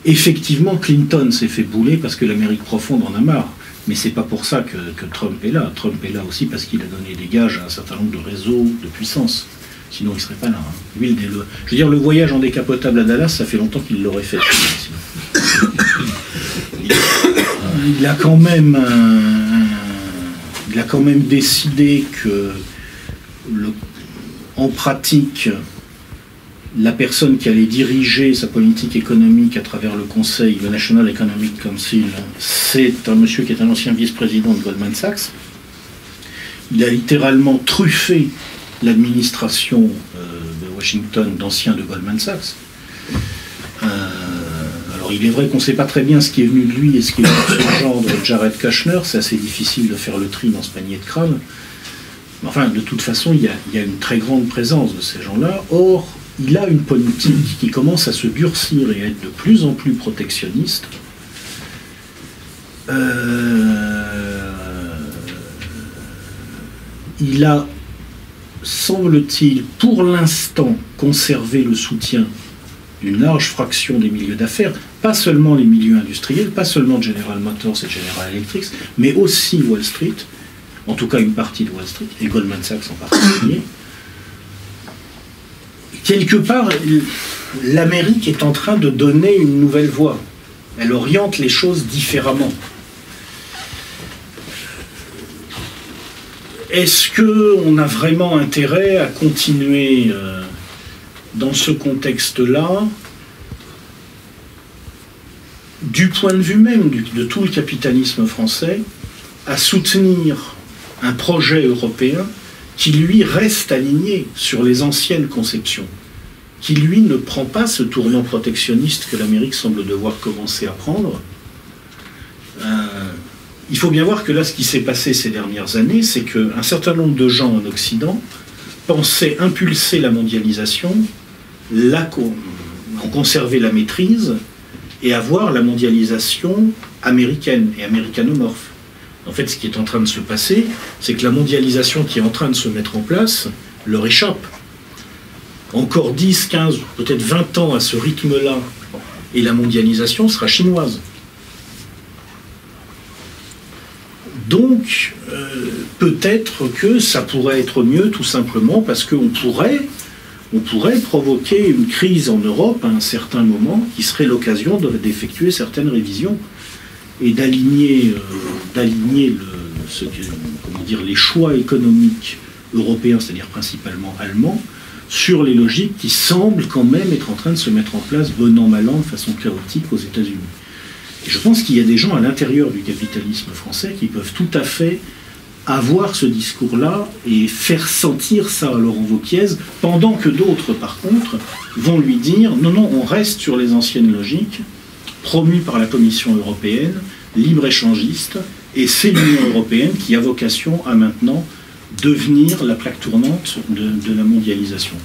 Effectivement, Clinton s'est fait bouler parce que l'Amérique profonde en a marre. Mais c'est pas pour ça que Trump est là. Trump est là aussi parce qu'il a donné des gages à un certain nombre de réseaux de puissance. Sinon, il ne serait pas là. Lui, je veux dire, le voyage en décapotable à Dallas, ça fait longtemps qu'il l'aurait fait. Il a quand même décidé que, en pratique, la personne qui allait diriger sa politique économique à travers le Conseil, le National Economic Council, c'est un monsieur qui est un ancien vice-président de Goldman Sachs. Il a littéralement truffé l'administration de Washington d'anciens de Goldman Sachs. Alors il est vrai qu'on ne sait pas très bien ce qui est venu de lui et ce qui est venu de son gendre Jared Kushner, c'est assez difficile de faire le tri dans ce panier de crâne. Mais enfin, de toute façon, il y a une très grande présence de ces gens-là. Or, il a une politique qui commence à se durcir et à être de plus en plus protectionniste. Il a, semble-t-il, pour l'instant, conservé le soutien d'une large fraction des milieux d'affaires, pas seulement les milieux industriels, pas seulement General Motors et General Electric, mais aussi Wall Street, en tout cas une partie de Wall Street, et Goldman Sachs en particulier. Quelque part, l'Amérique est en train de donner une nouvelle voie. Elle oriente les choses différemment. Est-ce qu'on a vraiment intérêt à continuer dans ce contexte-là, du point de vue même de tout le capitalisme français, à soutenir un projet européen qui, lui, reste aligné sur les anciennes conceptions, qui, lui, ne prend pas ce tournant protectionniste que l'Amérique semble devoir commencer à prendre. Il faut bien voir que là, ce qui s'est passé ces dernières années, c'est qu'un certain nombre de gens en Occident pensaient impulser la mondialisation en conserver la maîtrise et avoir la mondialisation américaine et américanomorphe. En fait, ce qui est en train de se passer, c'est que la mondialisation qui est en train de se mettre en place leur échappe. Encore 10, 15, peut-être 20 ans à ce rythme-là, et la mondialisation sera chinoise. Donc, peut-être que ça pourrait être mieux, tout simplement, parce qu'on pourrait provoquer une crise en Europe à un certain moment, qui serait l'occasion d'effectuer certaines révisions et d'aligner les choix économiques européens, c'est-à-dire principalement allemands, sur les logiques qui semblent quand même être en train de se mettre en place, bon an, mal an, de façon chaotique aux États-Unis. Et je pense qu'il y a des gens à l'intérieur du capitalisme français qui peuvent tout à fait avoir ce discours-là et faire sentir ça à Laurent Wauquiez, pendant que d'autres, par contre, vont lui dire « Non, non, on reste sur les anciennes logiques, promues par la Commission européenne, libre-échangiste, et c'est l'Union européenne qui a vocation à maintenant devenir la plaque tournante de la mondialisation. »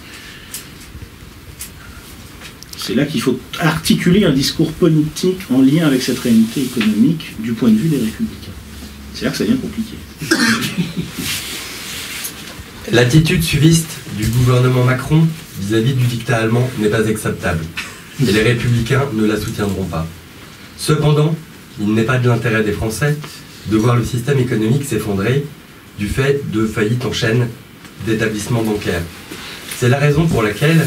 C'est là qu'il faut articuler un discours politique en lien avec cette réalité économique du point de vue des Républicains. C'est là que ça devient compliqué. L'attitude suiviste du gouvernement Macron vis-à-vis du dictat allemand n'est pas acceptable, et les Républicains ne la soutiendront pas. Cependant, il n'est pas de l'intérêt des Français de voir le système économique s'effondrer du fait de faillites en chaîne d'établissements bancaires. C'est la raison pour laquelle,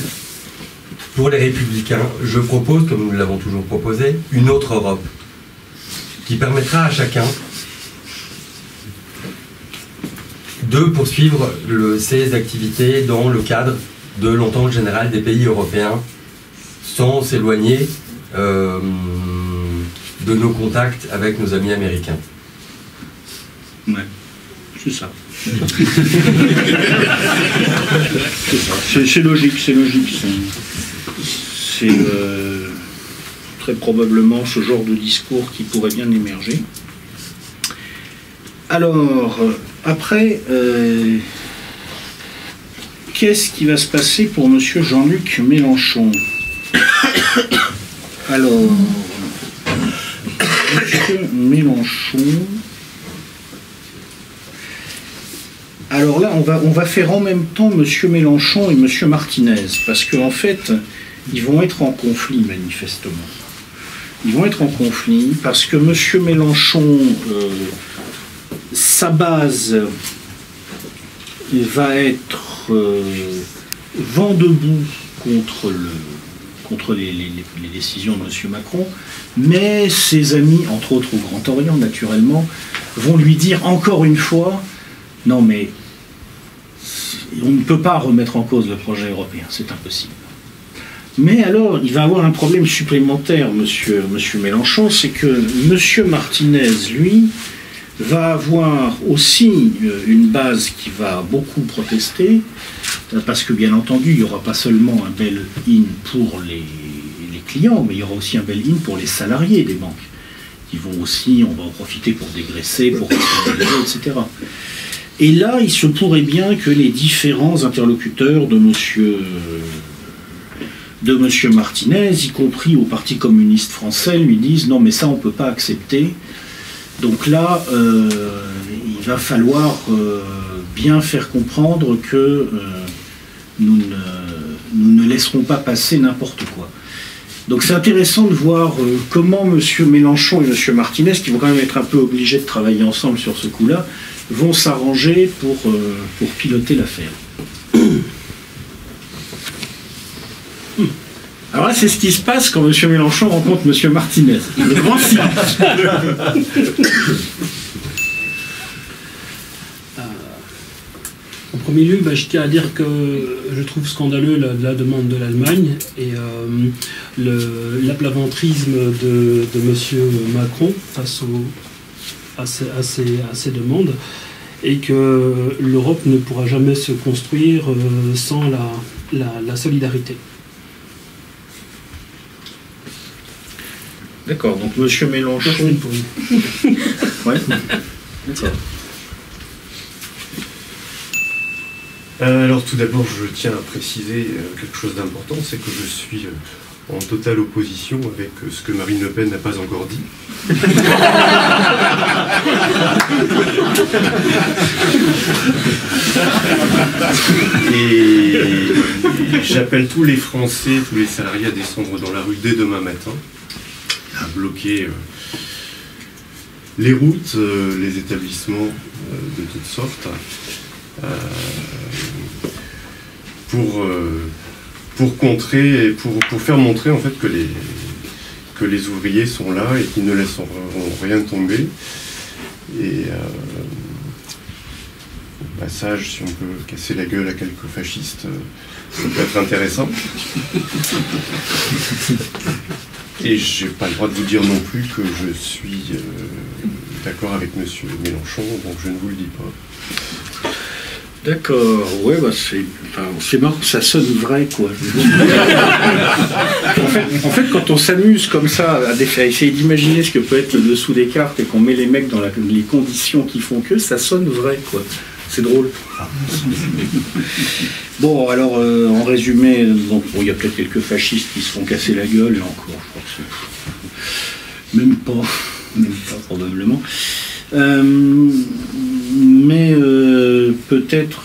pour les Républicains, je propose, comme nous l'avons toujours proposé, une autre Europe, qui permettra à chacun de poursuivre ses activités dans le cadre de l'entente générale des pays européens, sans s'éloigner de nos contacts avec nos amis américains. Ouais, c'est ça. C'est logique, c'est logique. C'est très probablement ce genre de discours qui pourrait bien émerger. Alors, après, qu'est-ce qui va se passer pour M. Jean-Luc Mélenchon? Alors, M. Mélenchon... Alors là, on va faire en même temps M. Mélenchon et M. Martinez, parce qu'en fait, ils vont être en conflit, manifestement. Ils vont être en conflit, parce que M. Mélenchon, sa base va être vent debout contre les décisions de M. Macron, mais ses amis, entre autres au Grand Orient, naturellement, vont lui dire encore une fois: non, mais on ne peut pas remettre en cause le projet européen, c'est impossible. Mais alors, il va avoir un problème supplémentaire, monsieur Mélenchon, c'est que M. Martinez, lui, va avoir aussi une base qui va beaucoup protester, parce que, bien entendu, il n'y aura pas seulement un bail-in pour les clients, mais il y aura aussi un bail-in pour les salariés des banques, qui vont aussi, on va en profiter pour dégraisser, pour etc. Et là, il se pourrait bien que les différents interlocuteurs de monsieur Martinez, y compris au Parti communiste français, lui disent: non, mais ça, on ne peut pas accepter. Donc là, il va falloir bien faire comprendre que nous ne laisserons pas passer n'importe quoi. Donc c'est intéressant de voir comment M. Mélenchon et M. Martinez, qui vont quand même être un peu obligés de travailler ensemble sur ce coup-là, vont s'arranger pour piloter l'affaire. Alors là, c'est ce qui se passe quand M. Mélenchon rencontre M. Martinez. Le grand silence. En premier lieu, je tiens à dire que je trouve scandaleux la demande de l'Allemagne et l'aplaventrisme de M. Macron face à ces demandes, et que l'Europe ne pourra jamais se construire sans la solidarité. D'accord, donc M. Mélenchon... Ouais. D'accord. Alors tout d'abord, je tiens à préciser quelque chose d'important, c'est que je suis en totale opposition avec ce que Marine Le Pen n'a pas encore dit. Et j'appelle tous les Français, tous les salariés à descendre dans la rue dès demain matin, à bloquer les routes, les établissements de toutes sortes, pour contrer et pour faire montrer en fait que les ouvriers sont là et qu'ils ne laisseront rien tomber. Et au passage, si on peut casser la gueule à quelques fascistes, ça peut être intéressant. Et j'ai pas le droit de vous dire non plus que je suis d'accord avec M. Mélenchon, donc je ne vous le dis pas. D'accord, ouais, bah c'est marrant, ça sonne vrai, quoi. en fait, quand on s'amuse comme ça à essayer d'imaginer ce que peut être le dessous des cartes et qu'on met les mecs dans les conditions qui font que, ça sonne vrai, quoi. C'est drôle. Bon, alors, en résumé, donc, bon, il y a peut-être quelques fascistes qui se font casser la gueule, et encore, je crois que c'est... Même pas, probablement. Mais peut-être,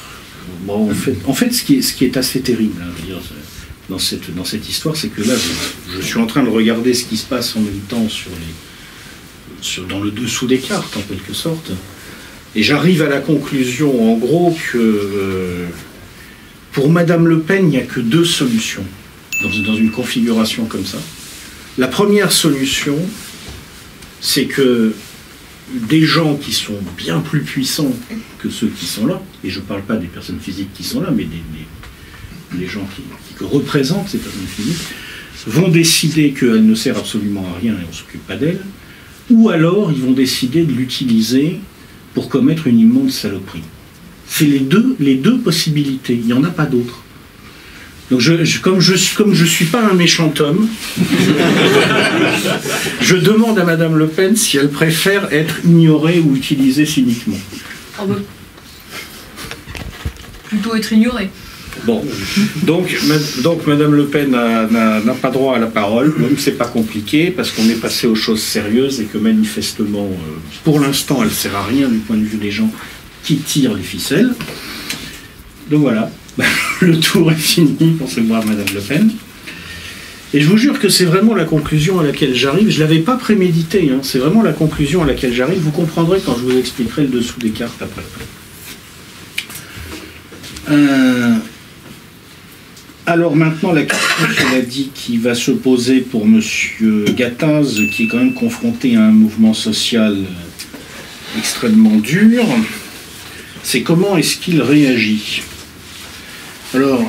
bon, en fait, ce qui est assez terrible, hein, dans cette histoire, c'est que là, je suis en train de regarder ce qui se passe en même temps dans le dessous des cartes, en quelque sorte, et j'arrive à la conclusion, en gros, que pour Madame Le Pen, il n'y a que deux solutions dans une configuration comme ça. La première solution, c'est que des gens qui sont bien plus puissants que ceux qui sont là, et je ne parle pas des personnes physiques qui sont là, mais des gens qui représentent ces personnes physiques, vont décider qu'elle ne sert absolument à rien et on ne s'occupe pas d'elle, ou alors ils vont décider de l'utiliser pour commettre une immonde saloperie. C'est les deux possibilités, il n'y en a pas d'autres. Donc comme je suis pas un méchant homme, je demande à Madame Le Pen si elle préfère être ignorée ou utilisée cyniquement. Oh bah, plutôt être ignorée. Bon, donc Madame Le Pen n'a pas droit à la parole, même c'est pas compliqué, parce qu'on est passé aux choses sérieuses et que manifestement, pour l'instant, elle ne sert à rien du point de vue des gens qui tirent les ficelles. Donc voilà. Le tour est fini pour ce brave Madame Le Pen. Et je vous jure que c'est vraiment la conclusion à laquelle j'arrive. Je ne l'avais pas prémédité, hein. C'est vraiment la conclusion à laquelle j'arrive. Vous comprendrez quand je vous expliquerai le dessous des cartes après. Alors maintenant, la question, cela dit, qui va se poser pour M. Gattaz, qui est quand même confronté à un mouvement social extrêmement dur, c'est comment est-ce qu'il réagit. Alors,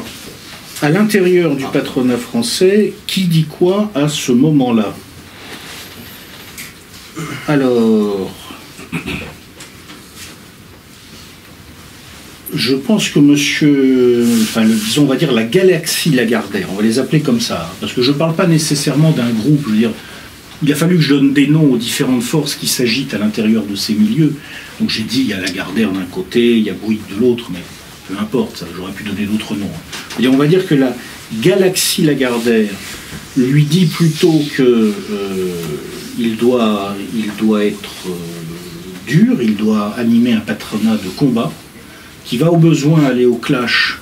à l'intérieur du patronat français, qui dit quoi à ce moment-là? Alors, je pense que disons, on va dire la galaxie Lagardère, on va les appeler comme ça, hein, parce que je ne parle pas nécessairement d'un groupe, je veux dire, il a fallu que je donne des noms aux différentes forces qui s'agitent à l'intérieur de ces milieux. Donc j'ai dit, il y a Lagardère d'un côté, il y a Bouygues de l'autre, mais peu importe, j'aurais pu donner d'autres noms. Et on va dire que la galaxie Lagardère lui dit plutôt que il doit être dur, il doit animer un patronat de combat, qui va au besoin aller au clash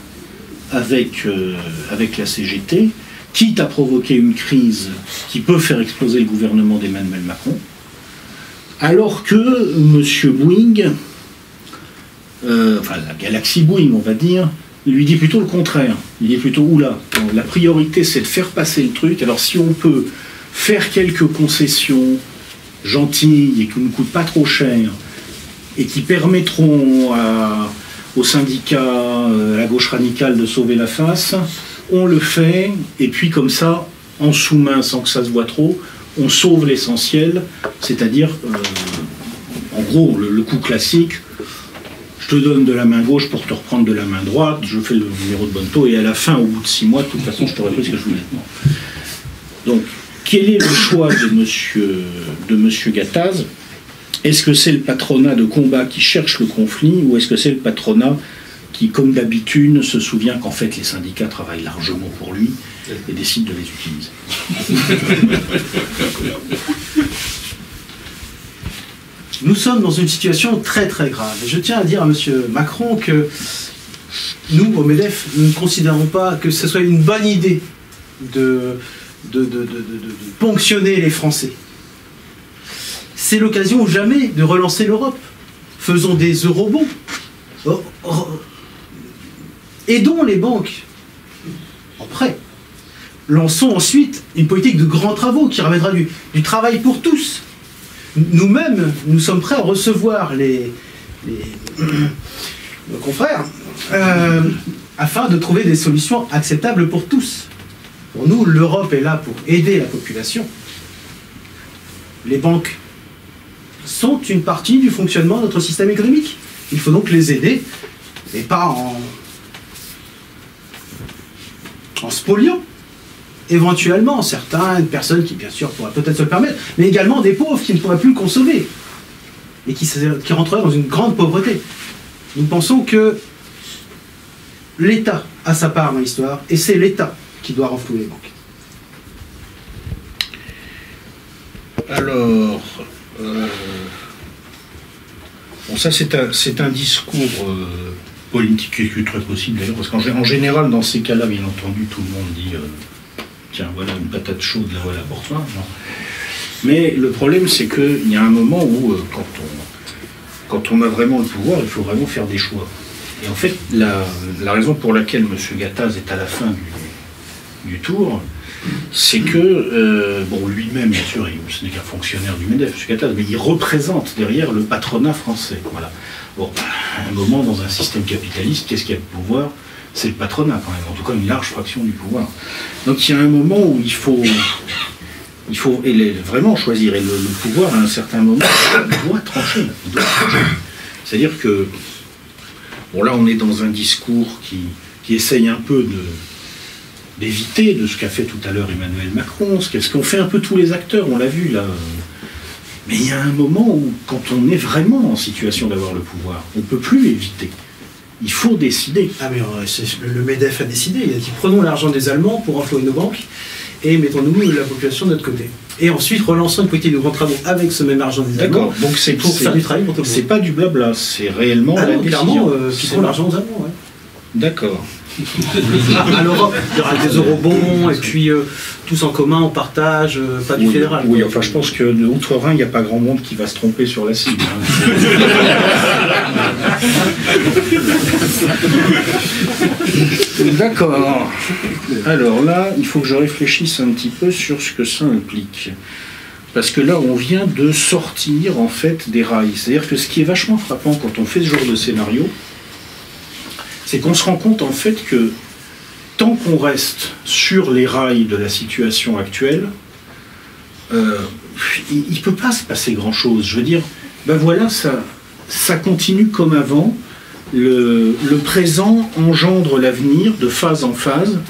avec la CGT, quitte à provoquer une crise qui peut faire exploser le gouvernement d'Emmanuel Macron, alors que M. Bouygues, la galaxie Bouygues, on va dire, lui dit plutôt le contraire. Il dit plutôt, oula, la priorité c'est de faire passer le truc, alors si on peut faire quelques concessions gentilles et qui ne coûtent pas trop cher, et qui permettront aux syndicats, à la gauche radicale de sauver la face, on le fait, et puis comme ça, en sous-main, sans que ça se voit trop, on sauve l'essentiel, c'est-à-dire, en gros, le coup classique, je te donne de la main gauche pour te reprendre de la main droite, je fais le numéro de Bonneto, et à la fin, au bout de 6 mois, de toute façon, je t'aurais pris ce que je voulais. Donc, quel est le choix de monsieur Gattaz? Est-ce que c'est le patronat de combat qui cherche le conflit, ou est-ce que c'est le patronat qui, comme d'habitude, se souvient qu'en fait les syndicats travaillent largement pour lui et décide de les utiliser. Nous sommes dans une situation très très grave. Et je tiens à dire à M. Macron que nous, au MEDEF, nous ne considérons pas que ce soit une bonne idée de ponctionner les Français. C'est l'occasion ou jamais de relancer l'Europe. Faisons des eurobonds. Aidons les banques en prêt. Lançons ensuite une politique de grands travaux qui ramènera du travail pour tous. Nous-mêmes, nous sommes prêts à recevoir nos confrères afin de trouver des solutions acceptables pour tous. Pour nous, l'Europe est là pour aider la population. Les banques sont une partie du fonctionnement de notre système économique. Il faut donc les aider, et pas en spoliant éventuellement certaines personnes qui, bien sûr, pourraient peut-être se le permettre, mais également des pauvres qui ne pourraient plus le consommer et qui rentreraient dans une grande pauvreté. Nous pensons que l'État a sa part dans l'histoire et c'est l'État qui doit renflouer les banques. Alors, bon, ça c'est un discours politique qui est très possible d'ailleurs, parce qu'en général, dans ces cas-là, bien entendu, tout le monde dit tiens, voilà une patate chaude, la voilà pour toi. Non. Mais le problème, c'est qu'il y a un moment où, quand on a vraiment le pouvoir, il faut vraiment faire des choix. Et en fait, la raison pour laquelle M. Gattaz est à la fin du tour, c'est que, bon, lui-même, bien sûr, ce n'est qu'un fonctionnaire du MEDEF, M. Gattaz, mais il représente derrière le patronat français. Voilà. Bon, à un moment, dans un système capitaliste, qu'est-ce qu'il y a de pouvoir? C'est le patronat, quand même, en tout cas une large fraction du pouvoir. Donc il y a un moment où il faut vraiment choisir, et le pouvoir, à un certain moment, doit trancher. C'est-à-dire que, bon là on est dans un discours qui essaye un peu d'éviter de ce qu'a fait tout à l'heure Emmanuel Macron, ce qu'ont fait un peu tous les acteurs, on l'a vu là. Mais il y a un moment où, quand on est vraiment en situation d'avoir le pouvoir, on ne peut plus éviter. Il faut décider. Ah mais le MEDEF a décidé, il a dit prenons l'argent des Allemands pour renflouer nos banques et mettons-nous la population de notre côté. Et ensuite relançons une politique de grands travaux avec ce même argent des Allemands. Donc c'est pour faire du travail pour tout le monde. C'est pas du blabla, c'est réellement la décision. Clairement, c'est l'argent aux Allemands. Ouais. D'accord. À l'Europe, il y aura des eurobonds, et puis tous en commun, on partage, pas du fédéral. Oui, enfin je pense que de outre-Rhin, il n'y a pas grand monde qui va se tromper sur la cible. D'accord. Alors là, il faut que je réfléchisse un petit peu sur ce que ça implique. Parce que là, on vient de sortir en fait des rails. C'est-à-dire que ce qui est vachement frappant quand on fait ce genre de scénario, c'est qu'on se rend compte en fait que tant qu'on reste sur les rails de la situation actuelle, il ne peut pas se passer grand-chose. Je veux dire, ben voilà, ça continue comme avant. Le présent engendre l'avenir de phase en phase,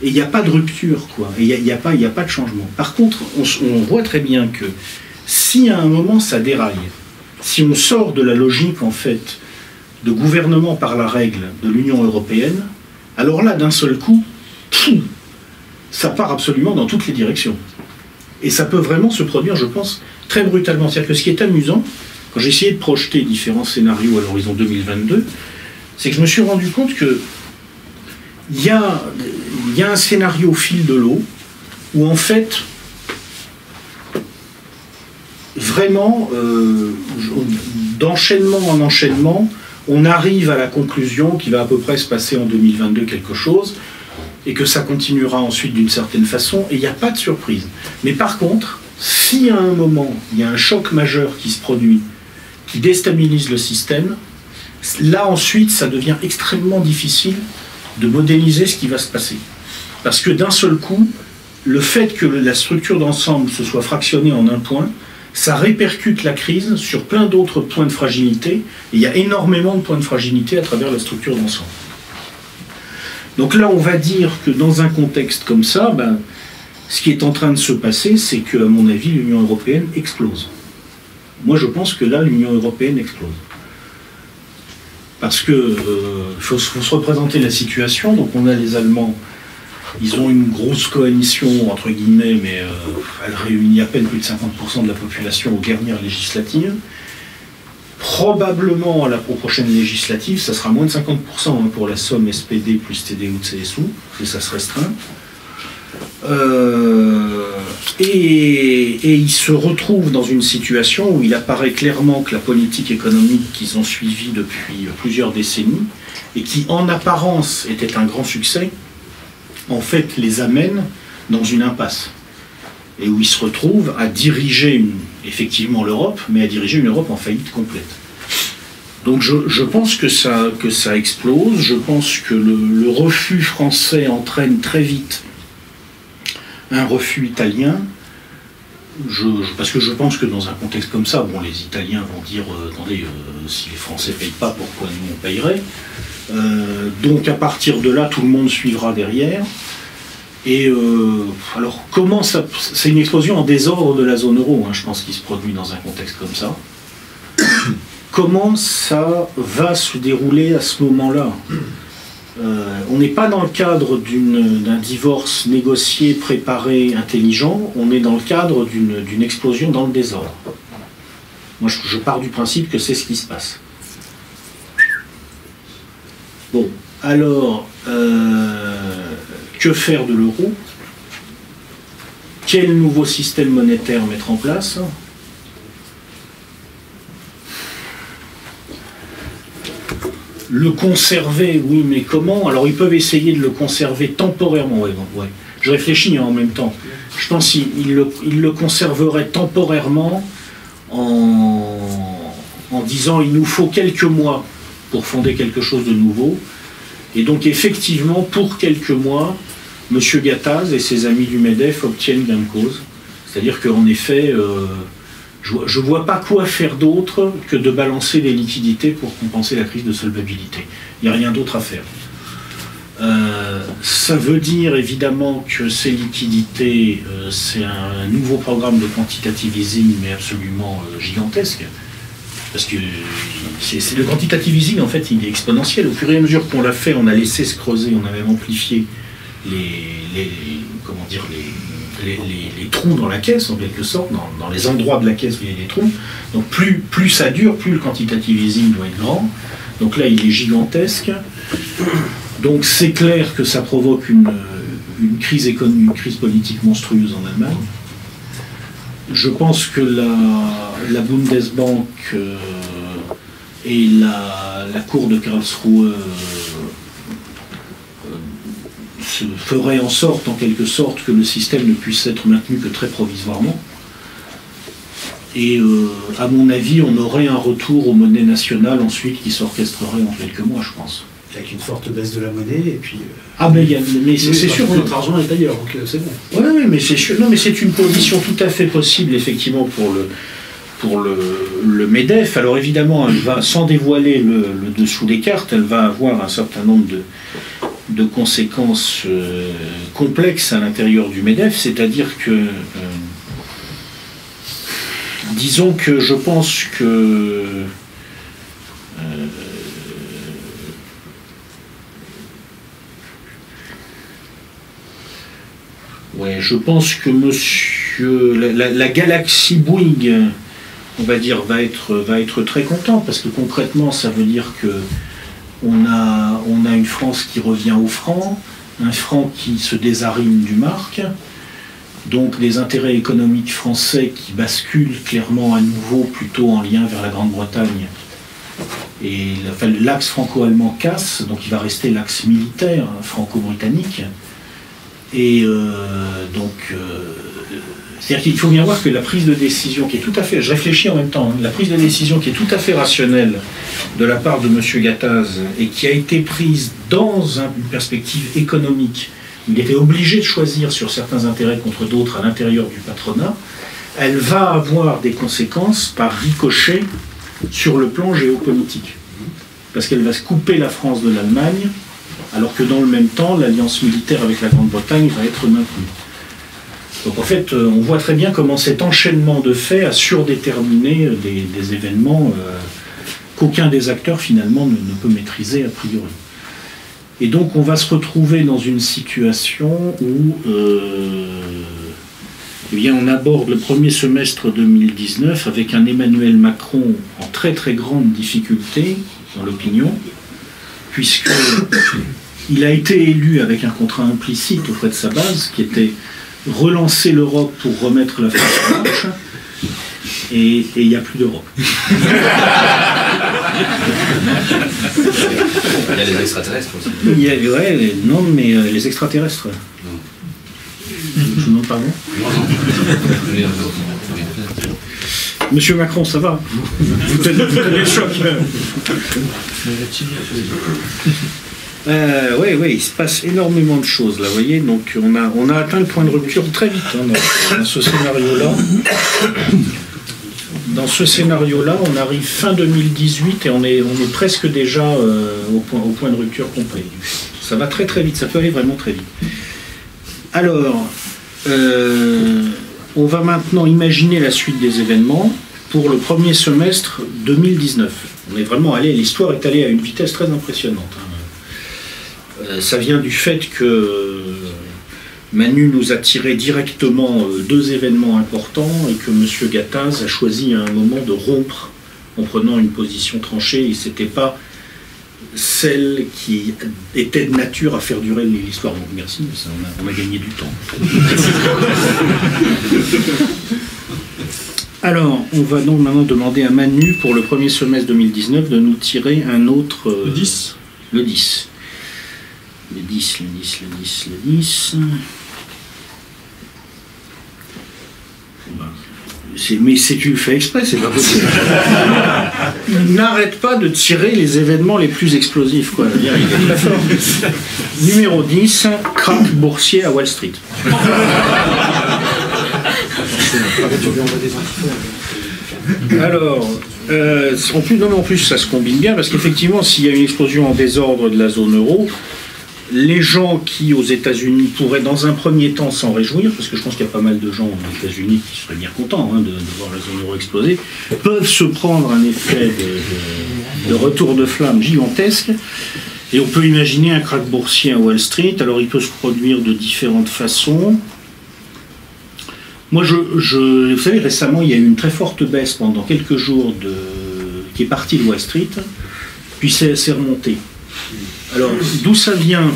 et il n'y a pas de rupture, quoi. Il n'y a pas de changement. Par contre, on voit très bien que si à un moment ça déraille, si on sort de la logique en fait de gouvernement par la règle de l'Union européenne, alors là, d'un seul coup, ça part absolument dans toutes les directions. Et ça peut vraiment se produire, je pense, très brutalement. C'est-à-dire que ce qui est amusant, quand j'ai essayé de projeter différents scénarios à l'horizon 2022, c'est que je me suis rendu compte que il y a un scénario au fil de l'eau où, en fait, vraiment, d'enchaînement en enchaînement, on arrive à la conclusion qu'il va à peu près se passer en 2022 quelque chose, et que ça continuera ensuite d'une certaine façon, et il n'y a pas de surprise. Mais par contre, si à un moment, il y a un choc majeur qui se produit, qui déstabilise le système, là ensuite, ça devient extrêmement difficile de modéliser ce qui va se passer. Parce que d'un seul coup, le fait que la structure d'ensemble se soit fractionnée en un point, ça répercute la crise sur plein d'autres points de fragilité, et il y a énormément de points de fragilité à travers la structure d'ensemble. Donc là, on va dire que dans un contexte comme ça, ben, ce qui est en train de se passer, c'est que, à mon avis, l'Union européenne explose. Moi, je pense que là, l'Union européenne explose. Parce que faut se représenter la situation. Donc on a les Allemands, ils ont une grosse coalition, entre guillemets, mais elle réunit à peine plus de 50% de la population aux dernières législatives. Probablement à la prochaine législative, ça sera moins de 50% pour la somme SPD plus TDU de CSU, et ça se restreint. Et ils se retrouvent dans une situation où il apparaît clairement que la politique économique qu'ils ont suivie depuis plusieurs décennies, et qui en apparence était un grand succès, en fait les amène dans une impasse. Et où ils se retrouvent à diriger effectivement l'Europe, mais à diriger une Europe en faillite complète. Donc je pense que ça explose, je pense que le refus français entraîne très vite un refus italien, parce que je pense que dans un contexte comme ça, bon, les Italiens vont dire attendez, si les Français ne payent pas, pourquoi nous on payerait? Donc à partir de là, tout le monde suivra derrière. Et alors comment ça... C'est une explosion en désordre de la zone euro, hein, je pense, qui se produit dans un contexte comme ça. Comment ça va se dérouler à ce moment-là? On n'est pas dans le cadre d'un divorce négocié, préparé, intelligent, on est dans le cadre d'une explosion dans le désordre. Moi, je pars du principe que c'est ce qui se passe. Bon, alors, que faire de l'euro? Quel nouveau système monétaire mettre en place? Le conserver, oui, mais comment? Alors ils peuvent essayer de le conserver temporairement, ouais. Je réfléchis en même temps. Je pense qu'ils le conserveraient temporairement en disant il nous faut quelques mois pour fonder quelque chose de nouveau. Et donc effectivement, pour quelques mois, M. Gattaz et ses amis du MEDEF obtiennent gain de cause. C'est-à-dire qu'en effet, je ne vois pas quoi faire d'autre que de balancer les liquidités pour compenser la crise de solvabilité. Il n'y a rien d'autre à faire. Ça veut dire évidemment que ces liquidités, c'est un nouveau programme de quantitative easing, mais absolument gigantesque. Parce que le quantitative easing, en fait, il est exponentiel. Au fur et à mesure qu'on l'a fait, on a laissé se creuser, on a même amplifié les trous dans la caisse, en quelque sorte, dans les endroits de la caisse où il y a des trous. Donc plus ça dure, plus le quantitative easing doit être grand. Donc là, il est gigantesque. Donc c'est clair que ça provoque une crise économique, une crise politique monstrueuse en Allemagne. Je pense que la Bundesbank et la Cour de Karlsruhe se ferait en sorte, en quelque sorte, que le système ne puisse être maintenu que très provisoirement. Et à mon avis, on aurait un retour aux monnaies nationales ensuite qui s'orchestrerait en quelques mois, je pense. Avec une forte baisse de la monnaie, et puis... mais c'est sûr que notre argent est ailleurs, donc c'est bon. Oui, mais c'est sûr. Non, mais c'est une position tout à fait possible, effectivement, pour le MEDEF. Alors évidemment, elle va, sans dévoiler le dessous des cartes, elle va avoir un certain nombre de conséquences complexes à l'intérieur du MEDEF, c'est-à-dire que disons que je pense que je pense que la galaxie Bouygues, on va dire, va être très content, parce que concrètement, ça veut dire que on a une France qui revient au franc, un franc qui se désarime du mark, donc des intérêts économiques français qui basculent clairement à nouveau plutôt en lien vers la Grande-Bretagne. Et l'axe franco-allemand casse, donc il va rester l'axe militaire franco-britannique. Et c'est-à-dire qu'il faut bien voir que la prise de décision qui est tout à fait, je réfléchis en même temps, la prise de décision qui est tout à fait rationnelle de la part de M. Gattaz et qui a été prise dans une perspective économique, il était obligé de choisir sur certains intérêts contre d'autres à l'intérieur du patronat, elle va avoir des conséquences par ricochet sur le plan géopolitique. Parce qu'elle va se couper la France de l'Allemagne, alors que dans le même temps, l'alliance militaire avec la Grande-Bretagne va être maintenue. Donc en fait, on voit très bien comment cet enchaînement de faits a surdéterminé des événements qu'aucun des acteurs finalement ne peut maîtriser a priori. Et donc on va se retrouver dans une situation où eh bien, on aborde le premier semestre 2019 avec un Emmanuel Macron en très très grande difficulté dans l'opinion, puisqu'il a été élu avec un contrat implicite auprès de sa base, qui était relancer l'Europe pour remettre la France en marche, et il n'y a plus d'Europe. Il y a les extraterrestres aussi. Ouais, non, mais les extraterrestres. Non. Je vous demande pardon. Monsieur Macron, ça va? Vous tenez le choc. Oui, il se passe énormément de choses là, vous voyez. Donc on a atteint le point de rupture très vite dans ce scénario-là. Dans ce scénario-là, on arrive fin 2018 et on est presque déjà au point de rupture complet. Ça va très très vite, ça peut aller vraiment très vite. Alors, on va maintenant imaginer la suite des événements pour le premier semestre 2019. On est vraiment allé, l'histoire est allée à une vitesse très impressionnante. Ça vient du fait que Manu nous a tiré directement deux événements importants et que M. Gattaz a choisi à un moment de rompre en prenant une position tranchée, et c'était pas celle qui était de nature à faire durer l'histoire. Donc merci, ça, on a gagné du temps. Alors, on va donc maintenant demander à Manu, pour le premier semestre 2019, de nous tirer un autre... Le 10. Le 10. Le 10, le 10, le 10, le 10... Mais c'est tu le fais exprès, c'est pas possible. N'arrête pas de tirer les événements les plus explosifs, quoi. Il est très fort. Numéro 10, krach boursier à Wall Street. Alors, en plus, ça se combine bien, parce qu'effectivement, s'il y a une explosion en désordre de la zone euro, les gens qui, aux États-Unis, pourraient dans un premier temps s'en réjouir, parce que je pense qu'il y a pas mal de gens aux États-Unis qui seraient bien contents de voir la zone euro exploser, peuvent se prendre un effet de retour de flamme gigantesque. Et on peut imaginer un krach boursier à Wall Street. Alors il peut se produire de différentes façons. Moi, vous savez, récemment, il y a eu une très forte baisse pendant quelques jours qui est partie de Wall Street, puis c'est remonté. Alors, d'où ça vient?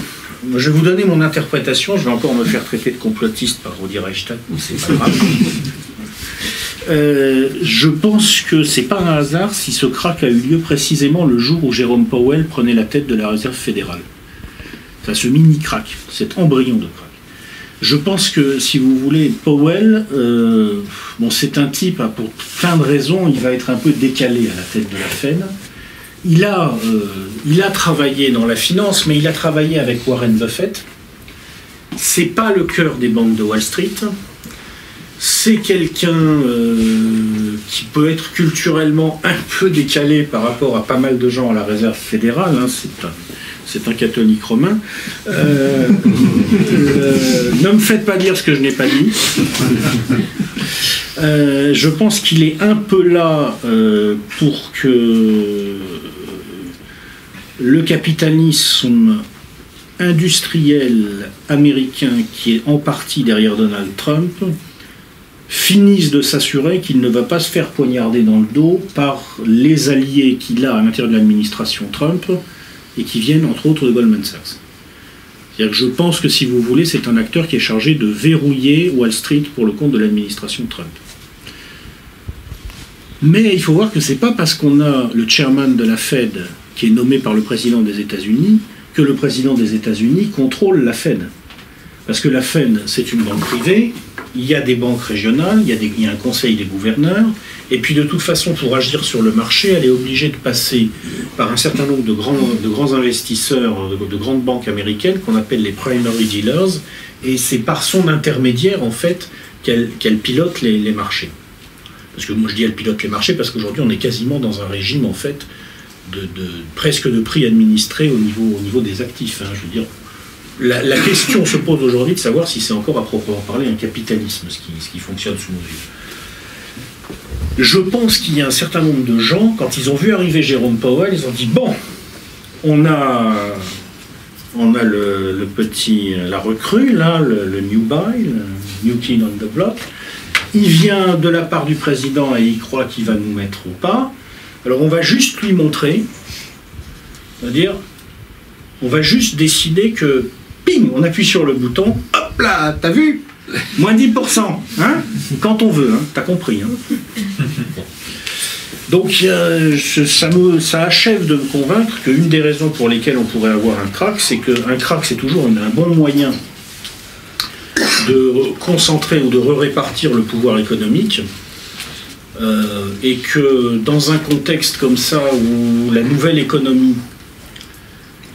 Je vais vous donner mon interprétation, je vais encore me faire traiter de complotiste par Rudi Reichstadt, mais c'est pas grave. Je pense que c'est pas un hasard si ce krach a eu lieu précisément le jour où Jérôme Powell prenait la tête de la Réserve fédérale. Enfin, ce mini-krach, cet embryon de krach. Je pense que, si vous voulez, Powell, c'est un type, pour plein de raisons, il va être un peu décalé à la tête de la Fed. Il a travaillé dans la finance, mais il a travaillé avec Warren Buffett. C'est pas le cœur des banques de Wall Street. C'est quelqu'un qui peut être culturellement un peu décalé par rapport à pas mal de gens à la Réserve fédérale. C'est un catholique romain. Ne me faites pas dire ce que je n'ai pas dit. Je pense qu'il est un peu là pour que le capitalisme industriel américain, qui est en partie derrière Donald Trump, finisse de s'assurer qu'il ne va pas se faire poignarder dans le dos par les alliés qu'il a à l'intérieur de l'administration Trump et qui viennent entre autres de Goldman Sachs. C'est-à-dire que je pense que, si vous voulez, c'est un acteur qui est chargé de verrouiller Wall Street pour le compte de l'administration Trump. Mais il faut voir que c'est pas parce qu'on a le chairman de la Fed qui est nommé par le président des États-Unis que le président des États-Unis contrôle la Fed. Parce que la Fed, c'est une banque privée, il y a des banques régionales, il y a un conseil des gouverneurs, et puis de toute façon, pour agir sur le marché, elle est obligée de passer par un certain nombre de grands investisseurs, de grandes banques américaines qu'on appelle les primary dealers, et c'est par son intermédiaire, en fait, qu'elle pilote les marchés. Parce que moi je dis elle pilote les marchés parce qu'aujourd'hui on est quasiment dans un régime, en fait, presque de prix administré au niveau des actifs. Je veux dire, la question se pose aujourd'hui de savoir si c'est encore à proprement parler un capitalisme, ce qui fonctionne sous nos yeux. Je pense qu'il y a un certain nombre de gens, quand ils ont vu arriver Jérôme Powell, ils ont dit, bon, on a la recrue, là, le new buy, le new kid on the block. Il vient de la part du président et il croit qu'il va nous mettre au pas. Alors on va juste lui montrer, c'est-à-dire, on va juste décider que, ping, on appuie sur le bouton, hop là, t'as vu? Moins 10%, hein? Quand on veut, hein, t'as compris. Hein? Donc ça achève de me convaincre qu'une des raisons pour lesquelles on pourrait avoir un crack, c'est qu'un crack c'est toujours un bon moyen de concentrer ou de répartir le pouvoir économique, et que dans un contexte comme ça où la nouvelle économie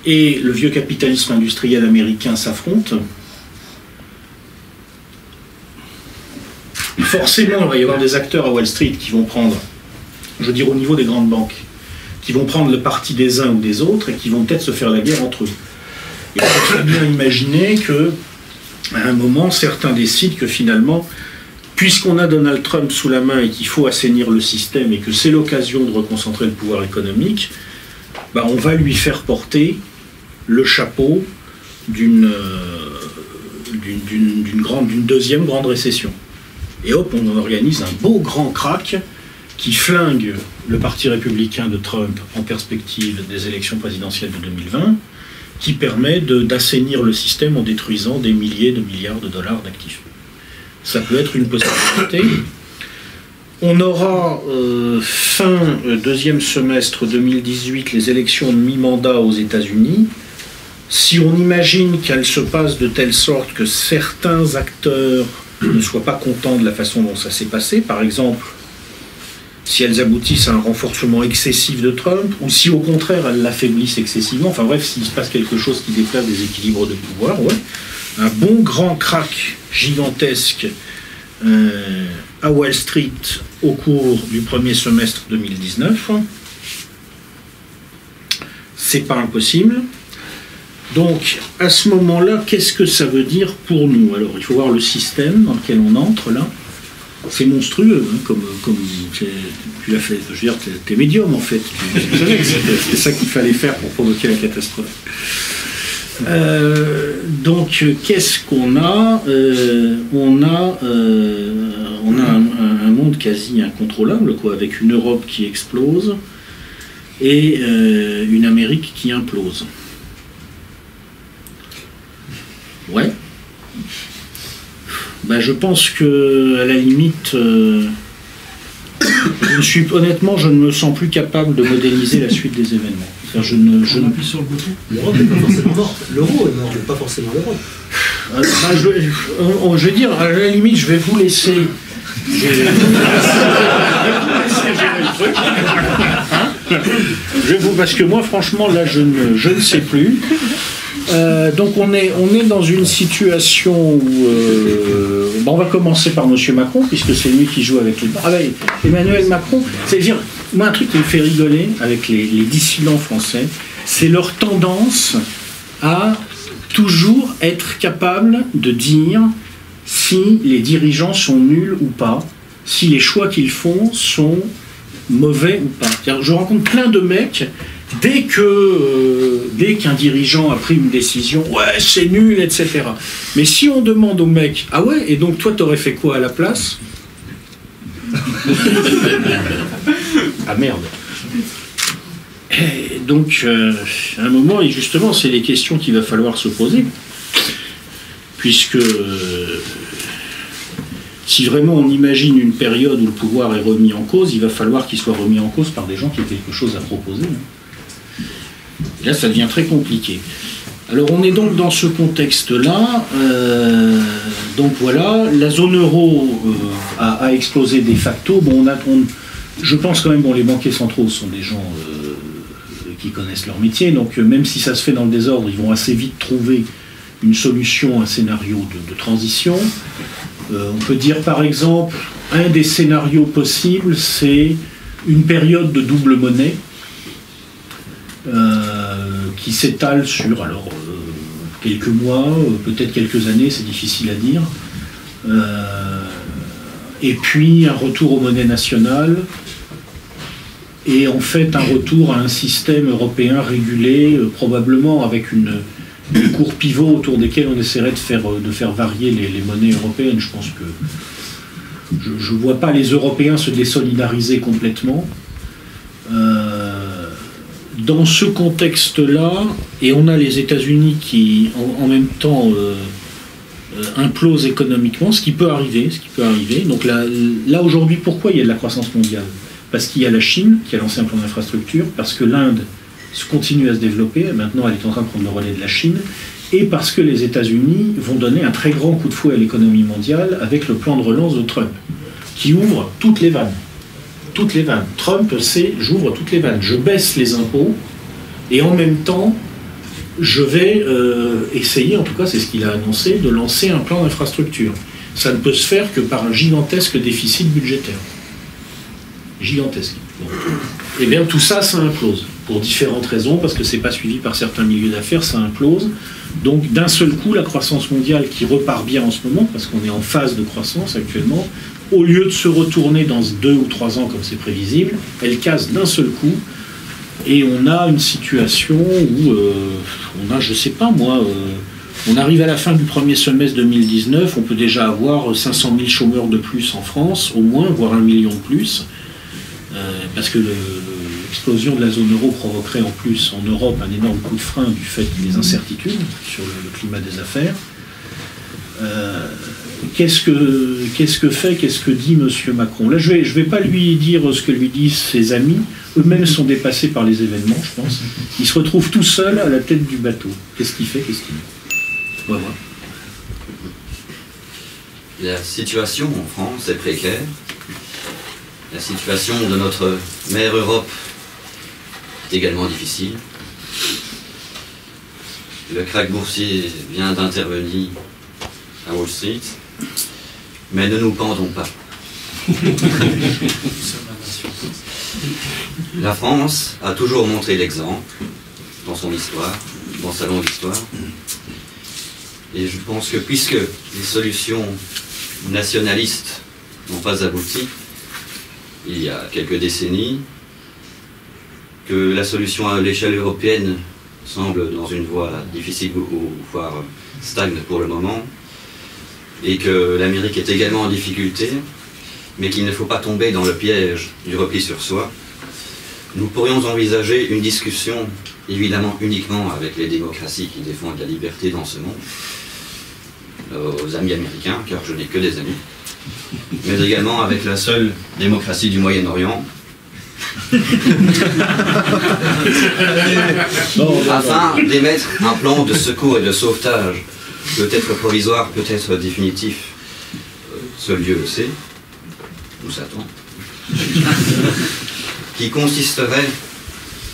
et le vieux capitalisme industriel américain s'affrontent, forcément il va y avoir des acteurs à Wall Street qui vont prendre, je veux dire au niveau des grandes banques, qui vont prendre le parti des uns ou des autres et qui vont peut-être se faire la guerre entre eux. Et on peut très bien imaginer que à un moment, certains décident que finalement, puisqu'on a Donald Trump sous la main et qu'il faut assainir le système et que c'est l'occasion de reconcentrer le pouvoir économique, on va lui faire porter le chapeau d'une deuxième grande récession. Et hop, on en organise un beau grand crack qui flingue le parti républicain de Trump en perspective des élections présidentielles de 2020, qui permet d'assainir le système en détruisant des milliers de milliards de dollars d'actifs. Ça peut être une possibilité. On aura fin deuxième semestre 2018 les élections de mi-mandat aux États-Unis. Si on imagine qu'elles se passent de telle sorte que certains acteurs ne soient pas contents de la façon dont ça s'est passé, par exemple, si elles aboutissent à un renforcement excessif de Trump, ou si au contraire elles l'affaiblissent excessivement, enfin bref, s'il se passe quelque chose qui déplace des équilibres de pouvoir, ouais, un bon grand crack gigantesque à Wall Street au cours du premier semestre 2019, c'est pas impossible. Donc, à ce moment-là, qu'est-ce que ça veut dire pour nous? Alors, il faut voir le système dans lequel on entre, là. C'est monstrueux, hein, comme tu l'as fait. Je veux dire, t'es médium, en fait. C'est ça qu'il fallait faire pour provoquer la catastrophe. Donc, qu'est-ce qu'on a? On a un monde quasi incontrôlable, quoi, avec une Europe qui explose et une Amérique qui implose. Ouais. Je pense que, à la limite, honnêtement, je ne me sens plus capable de modéliser la suite des événements. On appuie sur le bouton. L'Europe n'est pas forcément morte. L'euro est mort, mais pas forcément l'Europe. Je veux dire, à la limite, je vais vous laisser. Parce que moi, franchement, là, je ne sais plus. Donc on est dans une situation où on va commencer par M. Macron, puisque c'est lui qui joue avec les... Emmanuel Macron, c'est-à-dire, moi un truc qui me fait rigoler avec les dissidents français, c'est leur tendance à toujours être capable de dire si les dirigeants sont nuls ou pas, si les choix qu'ils font sont mauvais ou pas. C'est-à-dire, je rencontre plein de mecs, dès qu'un dirigeant a pris une décision, ouais, c'est nul, etc. Mais si on demande au mec, ah ouais, et donc toi, t'aurais fait quoi à la place? Ah merde. Et donc, à un moment, et justement, c'est les questions qu'il va falloir se poser. Puisque si vraiment on imagine une période où le pouvoir est remis en cause, il va falloir qu'il soit remis en cause par des gens qui aient quelque chose à proposer. Et là, ça devient très compliqué. Alors, on est donc dans ce contexte-là. Donc voilà, la zone euro a explosé de facto. Bon, je pense quand même que les banquiers centraux sont des gens qui connaissent leur métier. Donc, même si ça se fait dans le désordre, ils vont assez vite trouver une solution, un scénario de transition. On peut dire, par exemple, un des scénarios possibles, c'est une période de double monnaie. Qui s'étale sur quelques mois, peut-être quelques années, c'est difficile à dire, et puis un retour aux monnaies nationales, et en fait un retour à un système européen régulé, probablement avec des cours pivots autour desquels on essaierait de faire varier les monnaies européennes. Je pense que je ne vois pas les Européens se désolidariser complètement. Dans ce contexte-là, et on a les États-Unis qui en même temps implosent économiquement, ce qui peut arriver. Donc là aujourd'hui, pourquoi il y a de la croissance mondiale? Parce qu'il y a la Chine qui a lancé un plan d'infrastructure, parce que l'Inde continue à se développer, maintenant elle est en train de prendre le relais de la Chine, et parce que les États-Unis vont donner un très grand coup de fouet à l'économie mondiale avec le plan de relance de Trump, qui ouvre toutes les vannes. Toutes les vannes. Trump, c'est j'ouvre toutes les vannes, je baisse les impôts, et en même temps, je vais essayer, en tout cas c'est ce qu'il a annoncé, de lancer un plan d'infrastructure. Ça ne peut se faire que par un gigantesque déficit budgétaire. Gigantesque. Bon. Et bien tout ça, ça implose. Pour différentes raisons, parce que c'est pas suivi par certains milieux d'affaires, ça implose. Donc d'un seul coup, la croissance mondiale qui repart bien en ce moment, parce qu'on est en phase de croissance actuellement, au lieu de se retourner dans 2 ou 3 ans comme c'est prévisible, elle casse d'un seul coup, et on a une situation où on a, je sais pas moi, on arrive à la fin du premier semestre 2019, on peut déjà avoir 500 000 chômeurs de plus en France, au moins, voire 1 million de plus, parce que l'explosion de la zone euro provoquerait en plus en Europe un énorme coup de frein du fait des incertitudes sur le climat des affaires. Qu'est-ce que dit M. Macron? Là, je vais pas lui dire ce que lui disent ses amis. Eux-mêmes sont dépassés par les événements, je pense. Il se retrouve tout seul à la tête du bateau. Qu'est-ce qu'il fait? Qu'est-ce qu'il dit? Voilà. La situation en France est précaire. La situation de notre mère Europe est également difficile. Le krach boursier vient d'intervenir à Wall Street, mais ne nous pendons pas. La France a toujours montré l'exemple dans son histoire, dans sa longue histoire. Et je pense que puisque les solutions nationalistes n'ont pas abouti il y a quelques décennies, que la solution à l'échelle européenne semble dans une voie difficile ou voire stagne pour le moment, et que l'Amérique est également en difficulté, mais qu'il ne faut pas tomber dans le piège du repli sur soi, nous pourrions envisager une discussion, évidemment uniquement avec les démocraties qui défendent la liberté dans ce monde, aux amis américains, car je n'ai que des amis, mais également avec la seule démocratie du Moyen-Orient, afin d'émettre un plan de secours et de sauvetage, peut-être provisoire, peut-être définitif. Ce lieu le sait, nous savons, qui consisterait